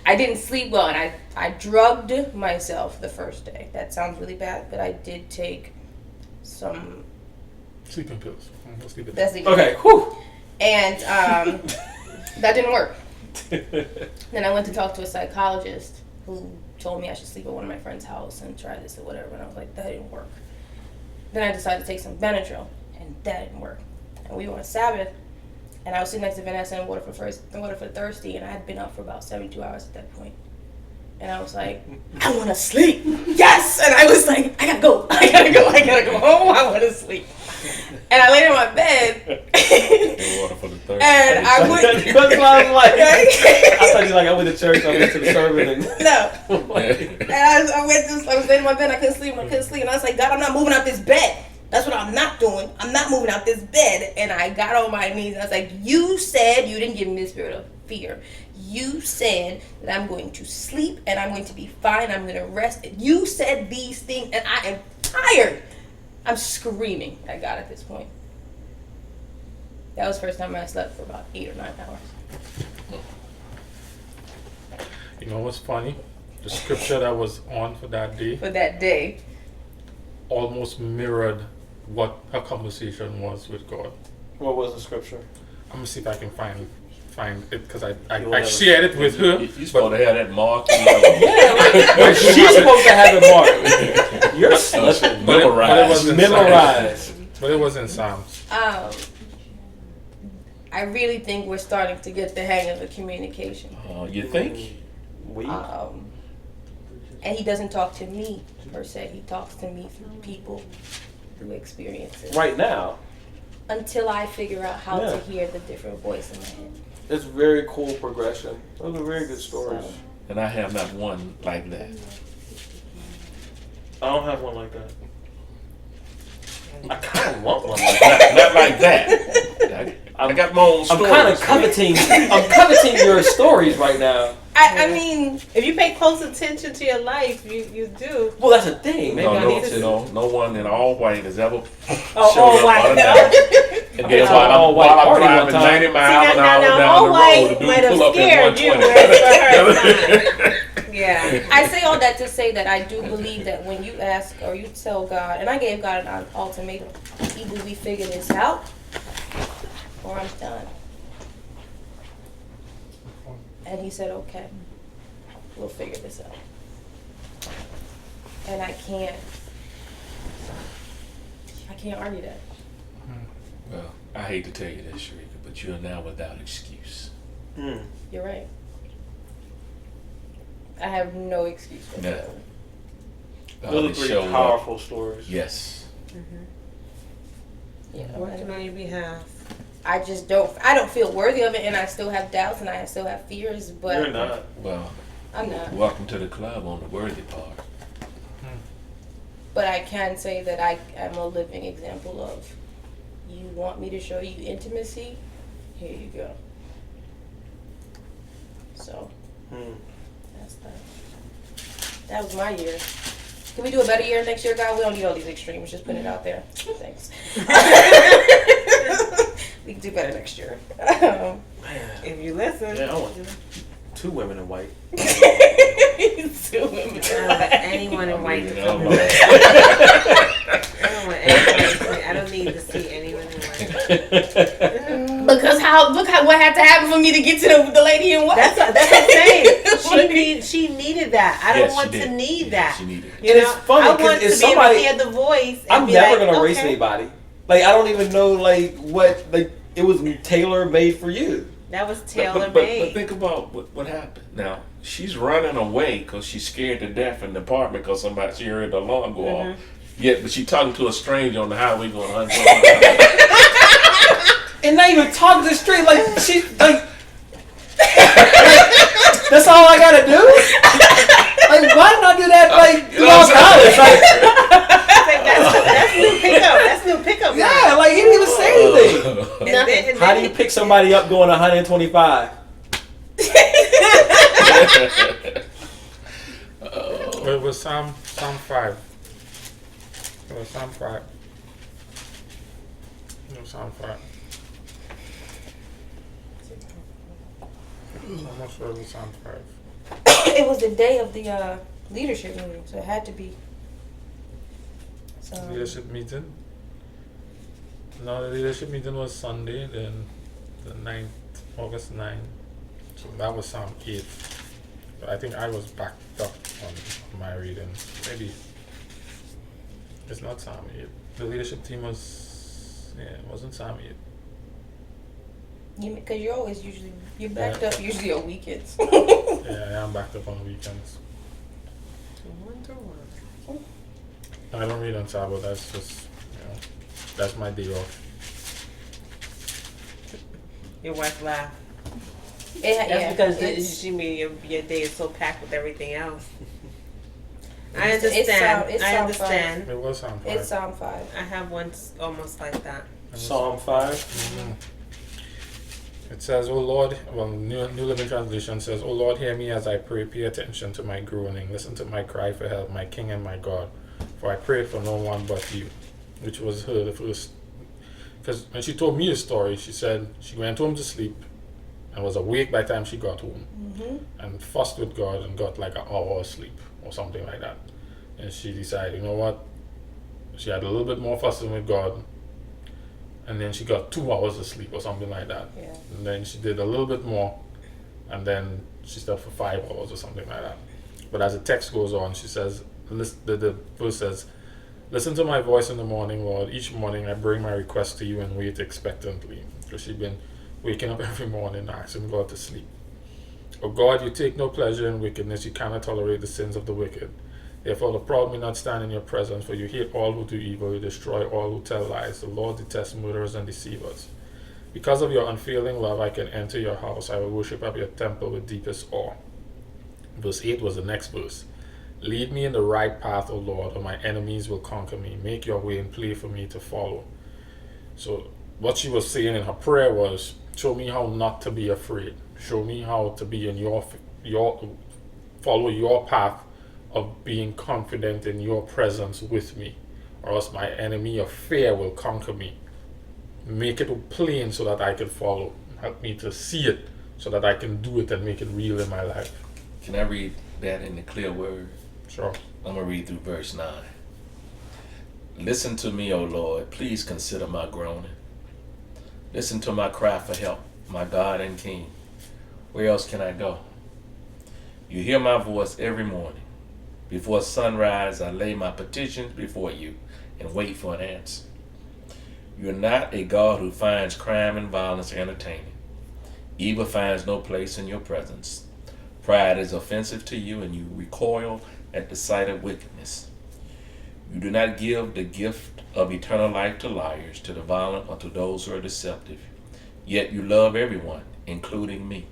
I didn't sleep well, and I drugged myself the first day. That sounds really bad, but I did take some Sleeping pills. Let's leave it that's there. the Okay. Whew. and that didn't work. Then I went to talk to a psychologist who told me I should sleep at one of my friend's house and try this or whatever, and I was like, that didn't work. Then I decided to take some Benadryl, and that didn't work. And we were on Sabbath, and I was sitting next to Vanessa and water for thirsty, and I had been up for about 72 hours at that point. And I was like, I want to sleep. Yes! And I was like, I gotta go home. I want to sleep. And I laid in my bed. Water for the third. And I went. That's what I was like. I thought you like I went to church. I went to the service. And No. And I was laying in my bed. I couldn't sleep. And I was like, God, I'm not moving out this bed. That's what I'm not doing. I'm not moving out this bed. And I got on my knees and I was like, you said you didn't give me the spirit of fear. You said that I'm going to sleep and I'm going to be fine. I'm going to rest. You said these things and I am tired. I'm screaming at God at this point. That was the first time I slept for about 8 or 9 hours. You know what's funny? The scripture that was on for that day almost mirrored what her conversation was with God. what was the scripture? I'm gonna see if I can find it because I shared it with her. You supposed to have that mark. Yeah, she's supposed to have it marked. You're slipping. Memorized. But it was in Psalms. I really think we're starting to get the hang of the communication. You think? And he doesn't talk to me per se. He talks to me through people, through experiences. Right now. Until I figure out how Yeah. to hear the different voice in my head. It's very cool progression. Those are very good stories. So, And I have not one like that. I don't have one like that. I kind of want one like that. Not like that. I got my own I'm stories. kind of coveting. I'm coveting your stories right now. I mean, If you pay close attention to your life, you do. Well, that's the thing. Maybe I need to. No one in all white has ever Oh, showed all up white. unannounced. And Okay, then so while all white I'm party one driving time. 90 miles an hour now, down all the road, white the might dude have pull up at scared you 120. for her time. Yeah. I say all that to say that I do believe that when you ask or you tell God, and I gave God an ultimatum, either we figure this out or I'm done. And he said, okay, we'll figure this out. And I can't argue that. Well, I hate to tell you this, Sharika, but you are now without excuse. You're right. I have no excuse for Yeah. that. Those are It three showed up. powerful stories. Yes. Yeah, Working on your behalf. I don't feel worthy of it, and I still have doubts and I still have fears, but You're not. Well, I'm not. welcome to the club on the worthy part. But I can say that I am a living example of, you want me to show you intimacy? Here you go. So, that's that. That was my year. Can we do a better year next year, God? We don't need all these extremes. Just put it out there. Thanks. We can do better next year. If you listen. Yeah, I want 2 women in white. Two women. I don't want anyone in white to I come don't know. I don't want anyone. I don't need to see anyone in white. Because look what had to happen for me to get to the lady in white. That's what I'm saying. She needed that. I don't Yes, want she to did. need Yeah, that. she needed it. You And know, it's funny, I 'cause want if to be somebody- able to hear the voice. And I'm be never like, gonna race okay. anybody. Like I don't even know like what like it was tailor made for you. That was But tailor made. think about what happened. Now, she's running away because she's scared to death in the apartment because she heard the alarm go off. But she talking to a stranger on the highway going 100. And not even talking to the street like she like that's all I gotta do? Like why didn't I do that like You know what I'm throughout college? Like That's new pickup. That's new pickup. yeah, pick somebody up doing 125? It was Psalm 5. It was Psalm 5. It was Psalm 5. I'm not sure it was Psalm 5. It was the day of the leadership meeting, so it had to be. So Leadership meeting? No, the leadership meeting was Sunday, then the 9th, August 9th. So that was Psalm 8. But I think I was backed up on my reading. Maybe it's not Psalm 8. The leadership team was, it wasn't Psalm 8. because you're always you're backed up usually on weekends. Yeah, I am backed up on the weekends. I don't read on Sabbath, that's just, that's my day off. Your wife laughed. That's That's because she mean your day is so packed with everything else. I understand. I understand. It was Psalm 5. It's Psalm 5. I have one almost like that. Psalm 5. Mhm. It says, "O Lord," well, New Living Translation says, "O Lord, hear me as I pray. Pay attention to my groaning. Listen to my cry for help, my King and my God. For I prayed for no one but you," which was her the first. Because when she told me the story, she said she went home to sleep and was awake by the time she got home, and fussed with God and got like an hour of sleep or something like that. And she decided, you know what? She had a little bit more fussing with God, and then she got 2 hours of sleep or something like that. Yeah. And then she did a little bit more, and then she slept for 5 hours or something like that. But as the text goes on, she says, the verse says, "Listen to my voice in the morning, Lord. Each morning I bring my request to you and wait expectantly." Because she'd been waking up every morning asking God to sleep. "O God, you take no pleasure in wickedness. You cannot tolerate the sins of the wicked. Therefore the proud may not stand in your presence, for you hate all who do evil. You destroy all who tell lies. The Lord detests murderers and deceivers. Because of your unfailing love, I can enter your house. I will worship at your temple with deepest awe." Verse 8 was the next verse. "Lead me in the right path, O Lord, or my enemies will conquer me. Make your way in play for me to follow." So what she was saying in her prayer was, show me how not to be afraid. Show me how to be in your follow your path of being confident in your presence with me, or else my enemy of fear will conquer me. Make it plain so that I can follow. Help me to see it so that I can do it and make it real in my life. Can I read that in the clear word? Sure. I'm going to read through verse 9. "Listen to me, O Lord. Please consider my groaning. Listen to my cry for help, my God and King. Where else can I go? You hear my voice every morning. Before sunrise, I lay my petitions before you and wait for an answer. You're not a God who finds crime and violence entertaining. Evil finds no place in your presence. Pride is offensive to you, and you recoil at the sight of wickedness. You do not give the gift of eternal life to liars, to the violent, or to those who are deceptive. Yet you love everyone, including me.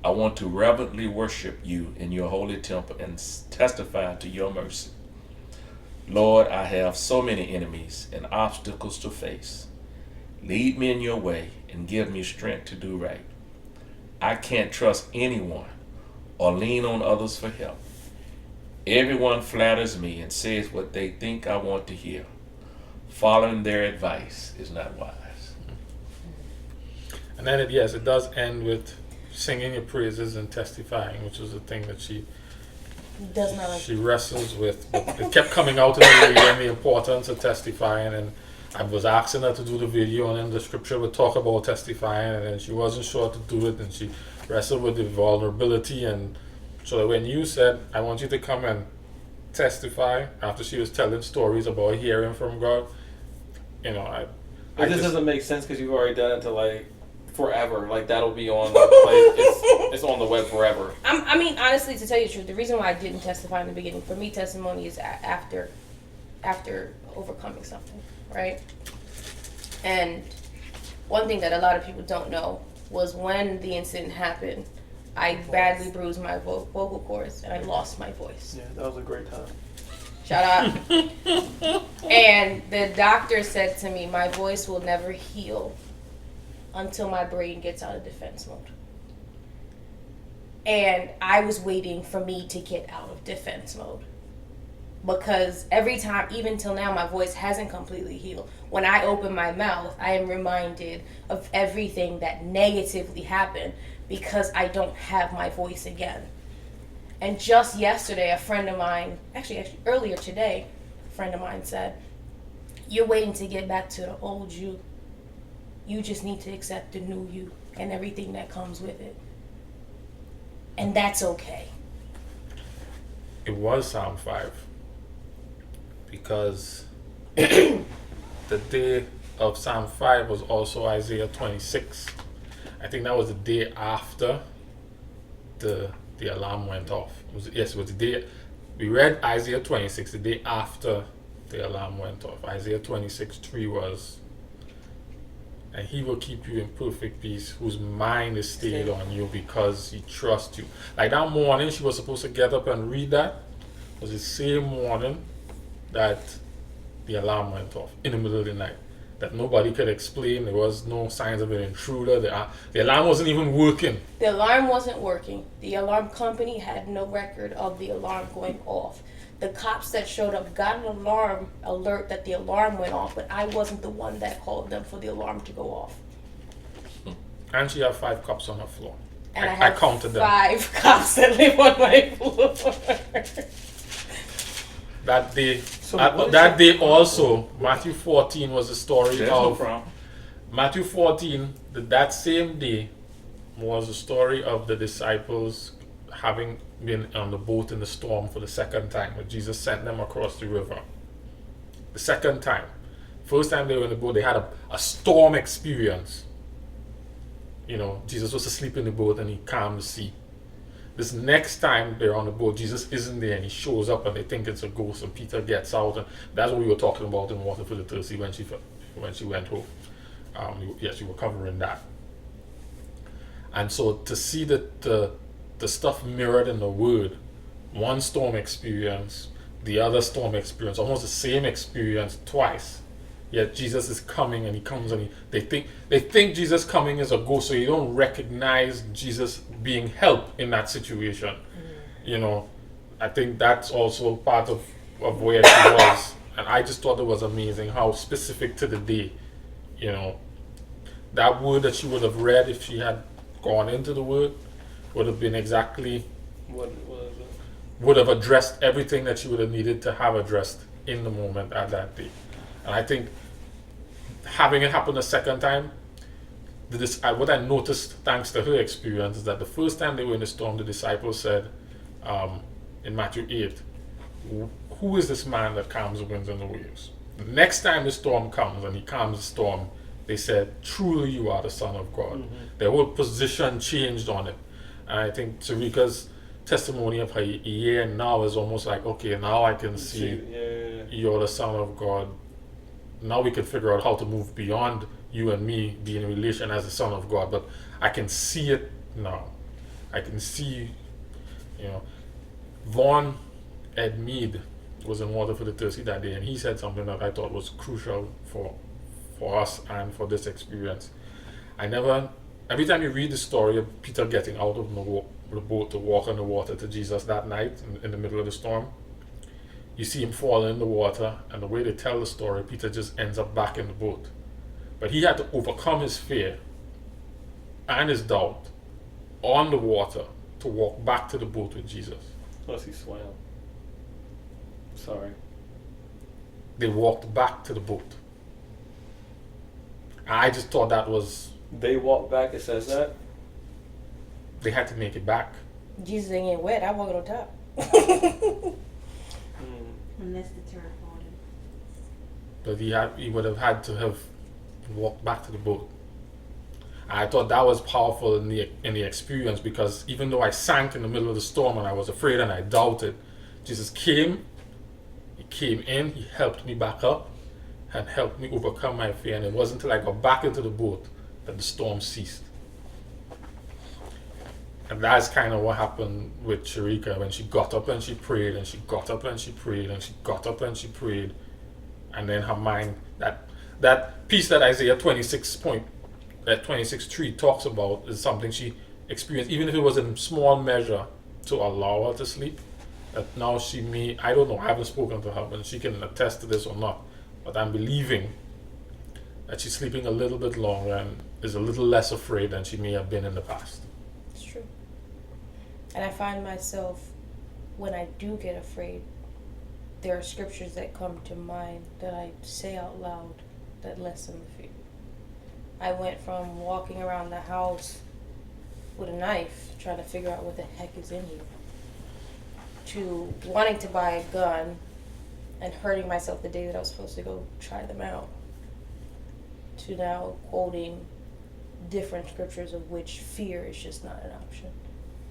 I want to reverently worship you in your holy temple and testify to your mercy. Lord, I have so many enemies and obstacles to face. Lead me in your way and give me strength to do right. I can't trust anyone or lean on others for help. Everyone flatters me and says what they think I want to hear. Following their advice is not wise." And then it does end with singing your praises and testifying, which was the thing that she Does not like she wrestles with. But it kept coming out in the video and the importance of testifying, and I was asking her to do the video, and then the scripture would talk about testifying, and then she wasn't sure to do it, and she wrestled with the vulnerability. And so when you said, "I want you to come and testify," after she was telling stories about hearing from God, But this doesn't make sense because you've already done it to like forever. Like that'll be on it's on the web forever. I mean, honestly, to tell you the truth, the reason why I didn't testify in the beginning, for me, testimony is after overcoming something, right? And one thing that a lot of people don't know was when the incident happened, I badly bruised my vocal cords and I lost my voice. Yeah, that was a great time. Shut up. And the doctor said to me, my voice will never heal until my brain gets out of defense mode. And I was waiting for me to get out of defense mode. Because every time, even till now, my voice hasn't completely healed. When I open my mouth, I am reminded of everything that negatively happened because I don't have my voice again. And just yesterday, a friend of mine, actually earlier today, a friend of mine said, "You're waiting to get back to the old you. You just need to accept the new you and everything that comes with it. And that's okay." It was Psalm 5. Because the day of Psalm 5 was also Isaiah 26. I think that was the day after the alarm went off. It was the day we read Isaiah 26, the day after the alarm went off. Isaiah 26:3 was, "And he will keep you in perfect peace, whose mind is stayed on you because he trusts you." Like that morning, she was supposed to get up and read that. It was the same morning that the alarm went off in the middle of the night. That nobody could explain. There was no signs of an intruder. The alarm wasn't even working. The alarm wasn't working. The alarm company had no record of the alarm going off. The cops that showed up got an alarm alert that the alarm went off, but I wasn't the one that called them for the alarm to go off. And she had 5 cops on her floor. And I I had counted them. 5 cops that live on my floor. That day, So what is that your day also, Matthew 14 was the story There's no of problem. Matthew 14. That same day was the story of the disciples having been on the boat in the storm for the second time, when Jesus sent them across the river. The second time. First time they were in the boat, they had a storm experience. You know, Jesus was asleep in the boat and he calmed the sea. This next time they're on the boat, Jesus isn't there and he shows up and they think it's a ghost, and Peter gets out, and that's what we were talking about in Water for the Thirsty when she went home. Yes, we were covering that. And so to see the stuff mirrored in the Word, one storm experience, the other storm experience, almost the same experience twice. Yet Jesus is coming and he comes and they think Jesus coming is a ghost, so you don't recognize Jesus being help in that situation. You know, I think that's also part of where she was. And I just thought it was amazing how specific to the day, you know, that word that she would have read if she had gone into the Word would have been exactly, What was it? would have addressed everything that she would have needed to have addressed in the moment at that day. And I think having it happen a second time, what I noticed thanks to her experience is that the first time they were in the storm, the disciples said in Matthew 8, "Who is this man that calms the winds and the waves?" The next time the storm comes and he calms the storm, they said, "Truly you are the Son of God." Mm-hmm. Their whole position changed on it. And I think Tarika's testimony of her year now is almost like, okay, now I can see you're the Son of God. Now we can figure out how to move beyond you and me being in relation as the Son of God, but I can see it now. I can see, you know, Vaughn Ed Mead was in Water for the Thirsty that day, and he said something that I thought was crucial for us and for this experience. Every time you read the story of Peter getting out of the boat to walk on the water to Jesus that night in the middle of the storm, you see him fall in the water, and the way they tell the story, Peter just ends up back in the boat. But he had to overcome his fear and his doubt on the water to walk back to the boat with Jesus. Plus he swam. Sorry. They walked back to the boat. I just thought that was... They walked back, it says that? They had to make it back. Jesus ain't getting wet. I walk on top. Unless the turn hardened. But he would have had to have walked back to the boat. I thought that was powerful in the experience, because even though I sank in the middle of the storm and I was afraid and I doubted, Jesus came. He came in. He helped me back up and helped me overcome my fear. And it wasn't until I got back into the boat that the storm ceased. And that's kind of what happened with Sharika when she got up and she prayed, and she got up and she prayed, and she got up and she prayed. And then her mind, that piece that Isaiah 26 that 26:3 talks about is something she experienced, even if it was in small measure, to allow her to sleep. That now she may, I don't know, I haven't spoken to her, but she can attest to this or not. But I'm believing that she's sleeping a little bit longer and is a little less afraid than she may have been in the past. It's true. And I find myself, when I do get afraid, there are scriptures that come to mind that I say out loud that lessen the fear. I went from walking around the house with a knife, trying to figure out what the heck is in here, to wanting to buy a gun and hurting myself the day that I was supposed to go try them out, to now quoting different scriptures of which fear is just not an option.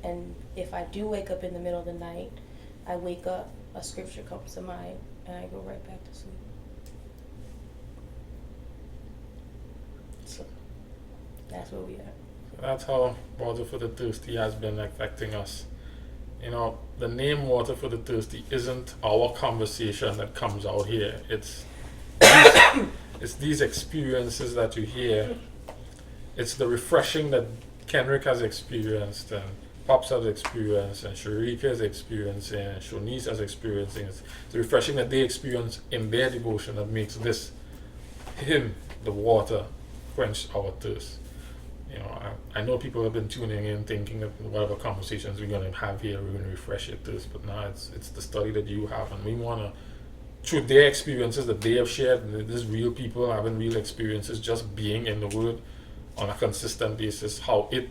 And if I do wake up in the middle of the night, I wake up, a scripture comes to mind, and I go right back to sleep. So that's where we are. That's how Water for the Thirsty has been affecting us. You know, the name Water for the Thirsty isn't our conversation that comes out here. It's these experiences that you hear. It's the refreshing that Kenrick has experienced, and Pops has experienced, and Sharika is experiencing, and Shonice has experiencing. It's the refreshing that they experience in their devotion that makes this him, the water, quench our thirst. You know, I know people have been tuning in thinking that whatever conversations we're going to have here, we're going to refresh your thirst, but now it's the study that you have, and we want to, through their experiences that they have shared, and these real people having real experiences, just being in the Word on a consistent basis, how it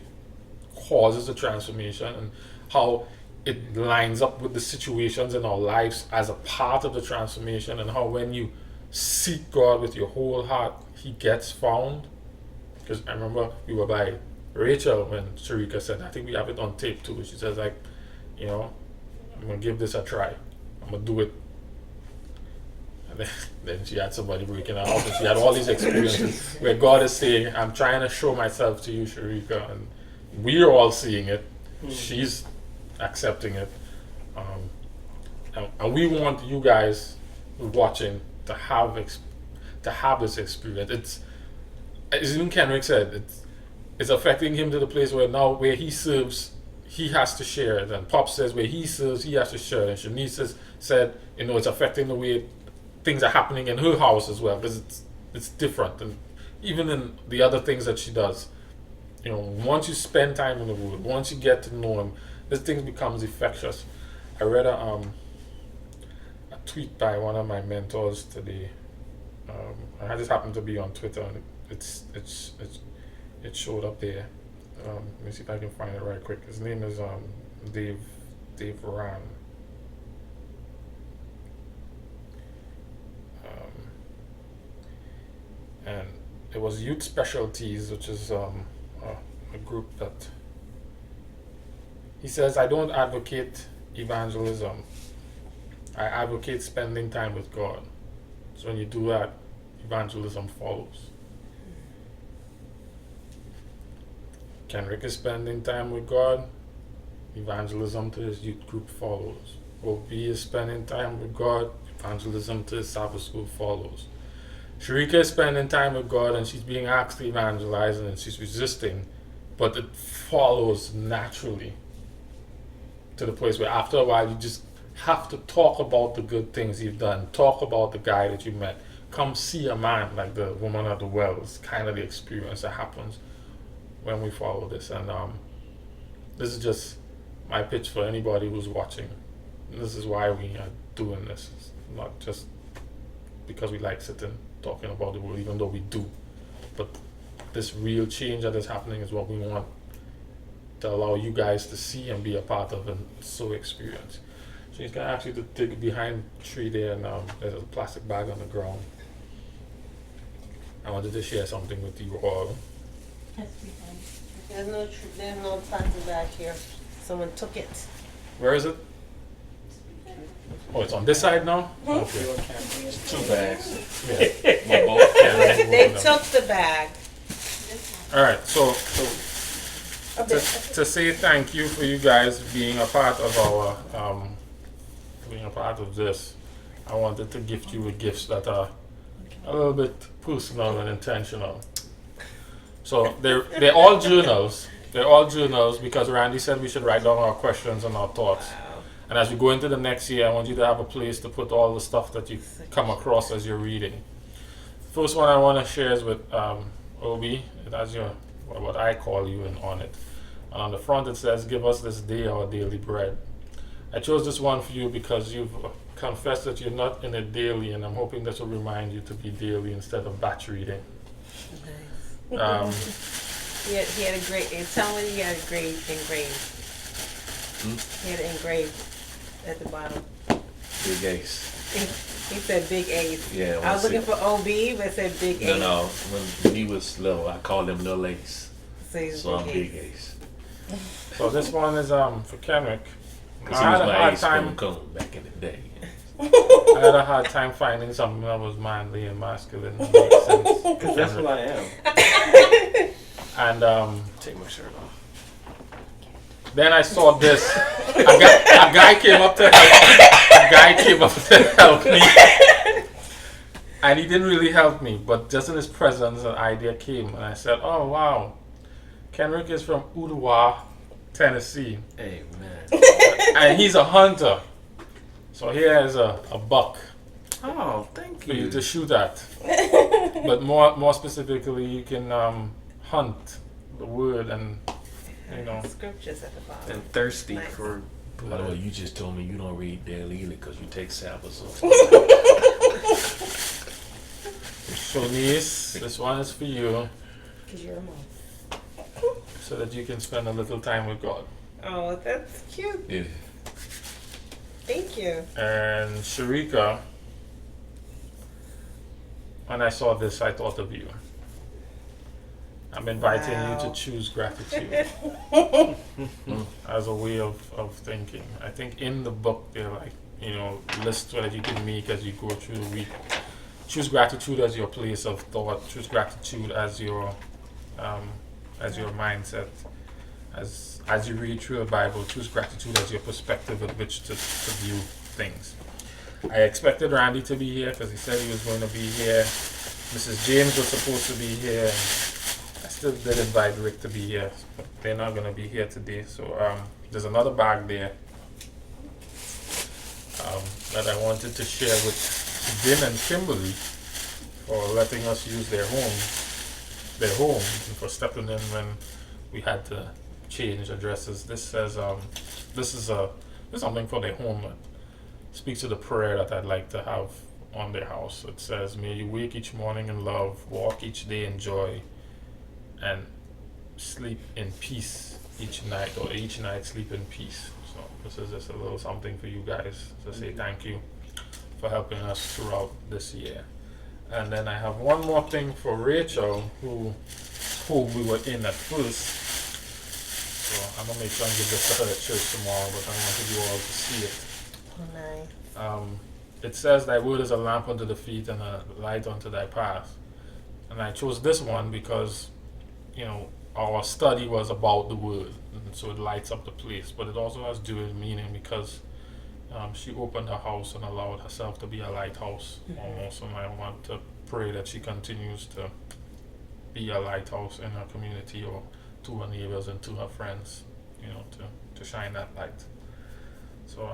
causes a transformation and how it lines up with the situations in our lives as a part of the transformation, and how when you seek God with your whole heart, He gets found. Because I remember we were by Rachel when Sharika said, I think we have it on tape too. She says, like, you know, I'm going to give this a try. I'm going to do it. And then she had somebody breaking her out, and she had all these experiences where God is saying, I'm trying to show myself to you, Sharika. And we're all seeing it. She's accepting it. And we want you guys watching to have this experience. As even Kenrick said, it's affecting him to the place where now where he serves, he has to share it. And Pop says where he serves, he has to share it. And Shanice said, you know, it's affecting the way things are happening in her house as well, because it's different. And even in the other things that she does, you know, once you spend time in the Word, once you get to know Him, this thing becomes infectious. I read a tweet by one of my mentors today. I just happened to be on Twitter, and it showed up there. Let me see if I can find it right quick. His name is Dave Ran. And it was Youth Specialties, which is a group that he says, I don't advocate evangelism. I advocate spending time with God. So when you do that, evangelism follows. Kenrick is spending time with God, evangelism to his youth group follows. Obi is spending time with God, evangelism to his Sabbath school follows. Sharika is spending time with God, and she's being asked to evangelize, and she's resisting, but it follows naturally to the place where after a while you just have to talk about the good things you've done, talk about the guy that you met, come see a man like the woman at the well. It's kind of the experience that happens when we follow this. And this is just my pitch for anybody who's watching. This is why we are doing this. It's not just because we like sitting talking about the Word, even though we do, but this real change that is happening is what we want to allow you guys to see and be a part of and so experience. So he's gonna ask you to dig behind the tree there, and there's a plastic bag on the ground. I wanted to share something with you all. There's no plastic bag here. Someone took it. Where is it? Oh, it's on this side now? Okay. 2 bags. Yeah. They took the bag. Alright, so to say thank you for you guys being a part of our being a part of this, I wanted to gift you with gifts that are a little bit personal and intentional. So they're all journals. They're all journals because Randy said we should write down our questions and our thoughts. Wow. And as we go into the next year, I want you to have a place to put all the stuff that you come across as you're reading. First one I want to share is with Obi. That's your what I call you and on it. And on the front it says, "Give us this day our daily bread." I chose this one for you because you've confessed that you're not in it daily, and I'm hoping this will remind you to be daily instead of batch reading. He had a great. Tell me he had a great engraved. He had it engraved at the bottom. Big Ace. He said big Ace. Yeah. I was looking for OB, but it said big Ace. No. When he was little, I called him Little Ace. So I'm Big Ace. So this one is for Kenrick. Because he was my ace coon back in the day. I had a hard time finding something that was manly and masculine that makes sense. Because that's what I am. And Take my shirt off. then I saw this. A guy came up to help me. And he didn't really help me, but just in his presence, an idea came. And I said, "Oh, wow. Kenrick is from Ottawa, Tennessee. Amen. And he's a hunter. So here is a buck Oh, thank for you you. to shoot at. But more specifically, you can hunt the wood and, you know. Scriptures at the bottom. And thirsty Nice. for By the way, you just told me you don't read daily either because you take samples. Shonice, this one is for you Because you're a mom. so that you can spend a little time with God. Oh, that's cute. Yeah. Thank you. And Sharika, when I saw this, I thought of you. I'm inviting you Wow. to choose gratitude as a way of thinking. I think in the book they're like, lists that you can make as you go through the week. Choose gratitude as your place of thought. Choose gratitude as your mindset. As you read through the Bible, choose gratitude as your perspective with which to view things. I expected Randy to be here because he said he was going to be here. Mrs. James was supposed to be here. I still did invite Rick to be here, but they're not going to be here today. So there's another bag there that I wanted to share with Jim and Kimberly for letting us use their home, and for stepping in when we had to change addresses. This says this is something for their home that speaks to the prayer that I'd like to have on their house. It says, "May you wake each morning in love, walk each day in joy, and sleep in peace each night, or each night sleep in peace." So this is just a little something for you guys to say thank you for helping us throughout this year. And then I have one more thing for Rachel, who we were in at first. So I'm gonna make sure and give this to her at church tomorrow, but I wanted you all to see it. Nice. It says, "Thy word is a lamp unto the feet and a light unto thy path." And I chose this one because, our study was about the word, and so it lights up the place. But it also has dual meaning because she opened her house and allowed herself to be a lighthouse almost. And I want to pray that she continues to be a lighthouse in her community or to her neighbors and to her friends, to shine that light. So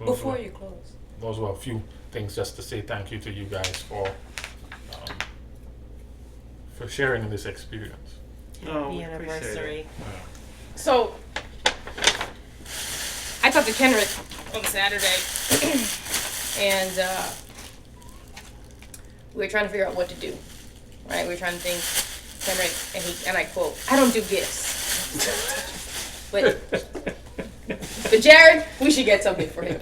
Before you close. those were a few things just to say thank you to you guys for sharing this experience. Oh, Happy we appreciate it. anniversary. So, I talked to Kenrick on Saturday, and we were trying to figure out what to do. Right? We were trying to think, Kenrick, and I quote, "I don't do gifts." But Jared, we should get something for him.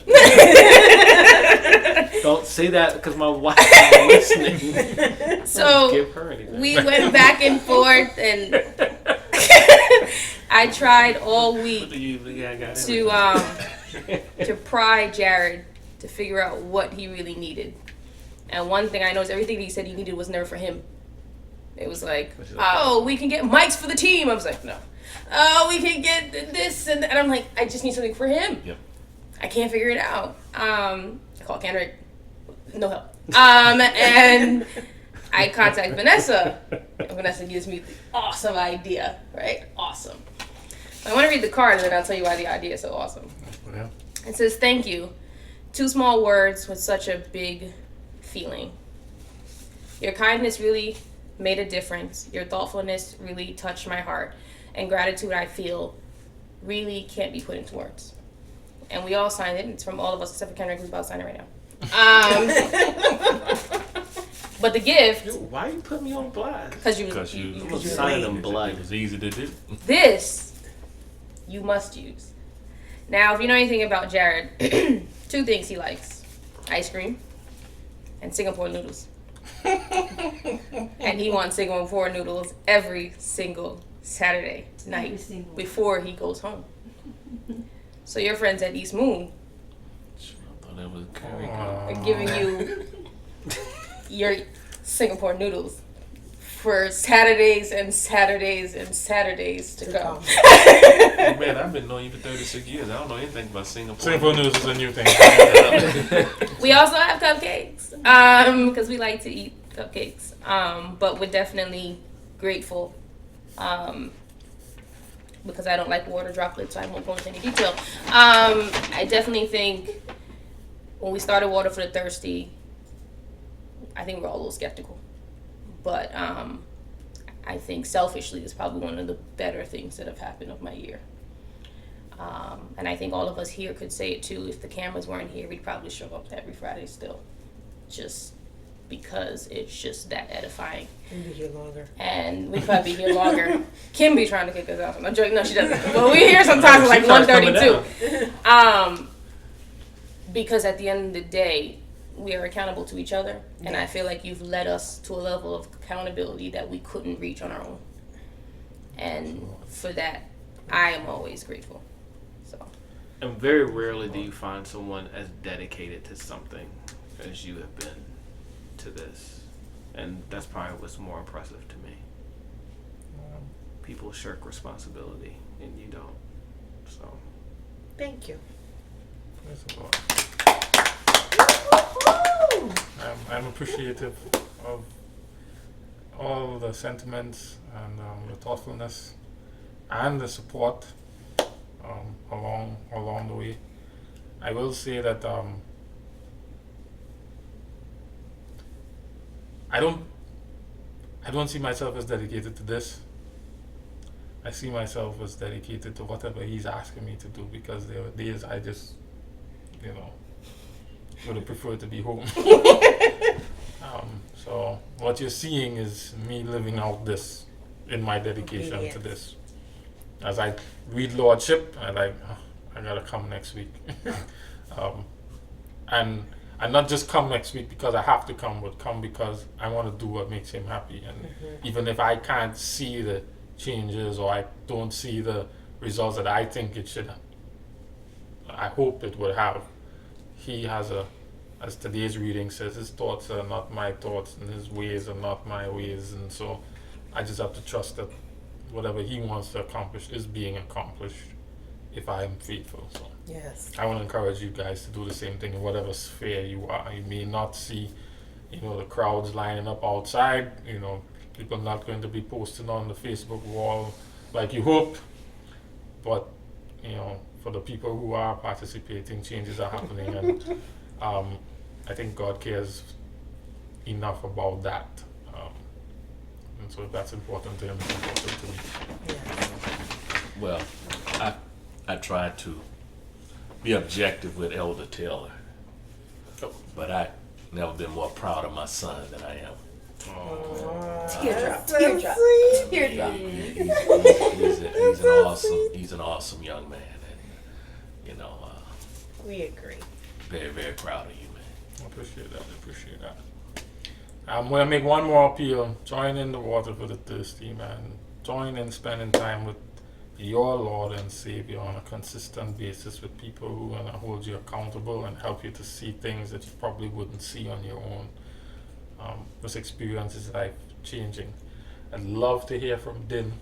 Don't say that because my wife is listening. So Don't give her anything. we went back and forth, and I tried all week to pry Jared to figure out what he really needed. And one thing I know is everything he said he needed was never for him. It was like, "Oh, we can get mics for the team." I was like, "No." "Oh, we can get this and that." And I'm like, "I just need something for him." Yep. I can't figure it out. I called Kendrick, no help. And I contact Vanessa, and Vanessa gives me the awesome idea, right? Awesome. I want to read the card, and then I'll tell you why the idea is so awesome. Yeah. It says, "Thank you. 2 small words with such a big feeling. Your kindness really made a difference. Your thoughtfulness really touched my heart. And gratitude I feel really can't be put into words." And we all signed it. It's from all of us except for Kendrick, who's about to sign it right now. But the gift, Why you put me on blast? because you Signing them blood. It was easy to do. this you must use. Now, if you know anything about Jared, 2 things he likes: ice cream and Singapore noodles. And he wants Singapore noodles every single Saturday night single. before he goes home. So your friends at East Moon I thought that was Curry. are giving you your Singapore noodles for Saturdays and Saturdays and Saturdays to come. Man, I've been knowing you for 36 years. I don't know anything about Singapore. Singapore noodles is a new thing. We also have cupcakes because we like to eat cupcakes. But we're definitely grateful because I don't like water droplets, so I won't go into any detail. I definitely think when we started Water for the Thirsty, I think we're all a little skeptical. But I think selfishly it's probably one of the better things that have happened of my year. And I think all of us here could say it too. If the cameras weren't here, we'd probably show up every Friday still. Just because it's just that edifying. We'll be here longer. And we'd probably be here longer. Kim be trying to kick us out. I'm joking. No, she doesn't. But we're here sometimes at like 1:32. Because at the end of the day, we are accountable to each other. And I feel like you've led us to a level of accountability that we couldn't reach on our own. And for that, I am always grateful. So. And very rarely do you find someone as dedicated to something as you have been to this. And that's probably what's more impressive to me. People shirk responsibility and you don't. So Thank you. I'm appreciative of all the sentiments and the thoughtfulness and the support along the way. I will say that I don't see myself as dedicated to this. I see myself as dedicated to whatever he's asking me to do, because there are days I just, would have preferred to be home. So what you're seeing is me living out this in my dedication to this. As I read Lordship, I gotta come next week. And not just come next week because I have to come, but come because I want to do what makes him happy. And even if I can't see the changes or I don't see the results that I think it should, I hope it would have, he has as today's reading says, his thoughts are not my thoughts and his ways are not my ways. And so I just have to trust that whatever he wants to accomplish is being accomplished if I am faithful. So Yes. I want to encourage you guys to do the same thing in whatever sphere you are. You may not see, the crowds lining up outside. People not going to be posting on the Facebook wall like you hoped. But, for the people who are participating, changes are happening. And I think God cares enough about that. And so if that's important to him, it's important to me. Well, I tried to be objective with Elder Taylor, but I never been more proud of my son than I am. Teardrop. He's an awesome young man, and We agree. very, very proud of you, man. I appreciate that. I'm going to make one more appeal. Join in the Water for the Thirsty, man. Join in spending time with your Lord and Savior on a consistent basis, with people who are going to hold you accountable and help you to see things that you probably wouldn't see on your own. This experience is life changing. I'd love to hear from Din.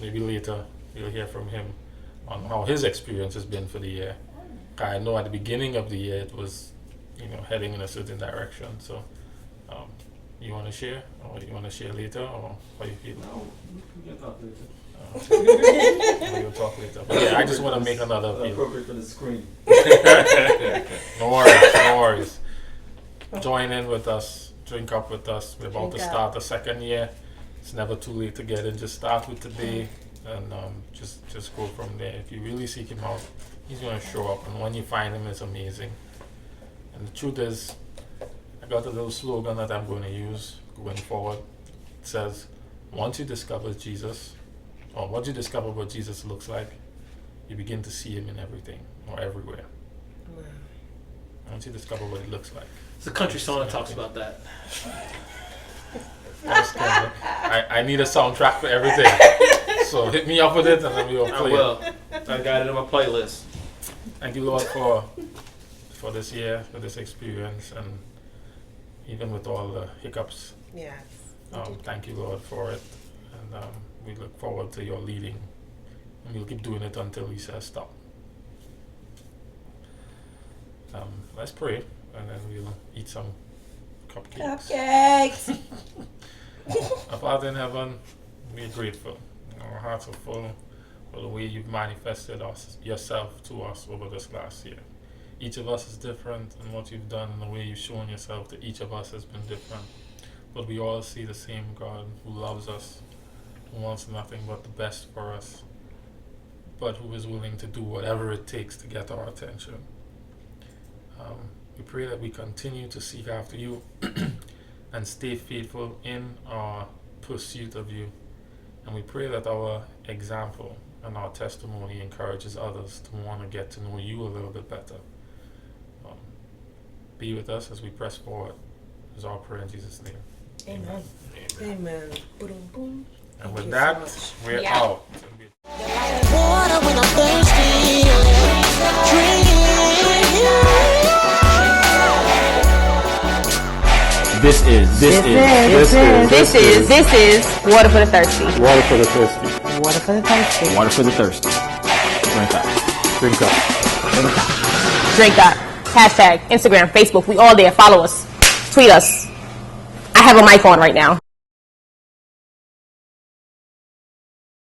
Maybe later you'll hear from him on how his experience has been for the year. I know at the beginning of the year it was, heading in a certain direction. So You want to share, or you want to share later, or how you feel? No, we can talk later. We'll talk later. But yeah, I just want to make another appeal. Appropriate for the screen. No worries, no worries. Join in with us, drink up with us. We're about to start the second year. It's never too late to get in. Just start with today, and just go from there. If you really seek him out, he's going to show up, and when you find him, it's amazing. And the truth is, I got a little slogan that I'm going to use going forward. It says, once you discover Jesus, or once you discover what Jesus looks like, you begin to see him in everything, or everywhere. Once you discover what he looks like. It's a country song that talks about that. I need a soundtrack for everything. So hit me up with it, and then we will play I will. I got it in my playlist. Thank you, Lord, for this year, for this experience, and even with all the hiccups. Yes. Thank you, Lord, for it. And we look forward to your leading. And we'll keep doing it until he says stop. Let's pray, and then we'll eat some cupcakes. Cupcakes. Our Father in heaven, we are grateful. Our hearts are full for the way you've manifested yourself to us over this last year. Each of us is different, and what you've done and the way you've shown yourself to each of us has been different. But we all see the same God who loves us, who wants nothing but the best for us, but who is willing to do whatever it takes to get our attention. We pray that we continue to seek after you and stay faithful in our pursuit of you. And we pray that our example and our testimony encourages others to want to get to know you a little bit better. Be with us as we press forward. Is our prayer in Jesus' name. Amen. Amen. Boom, boom. And with you that, so we're Yeah. out. Water when I'm thirsty. Drink. This is water for the thirsty. Water for the thirsty. Water for the thirsty. Water for the thirsty. Drink up. Drink up. Drink up. Drink up. Hashtag Instagram, Facebook. We all there. Follow us. Tweet us. I have a mic on right now.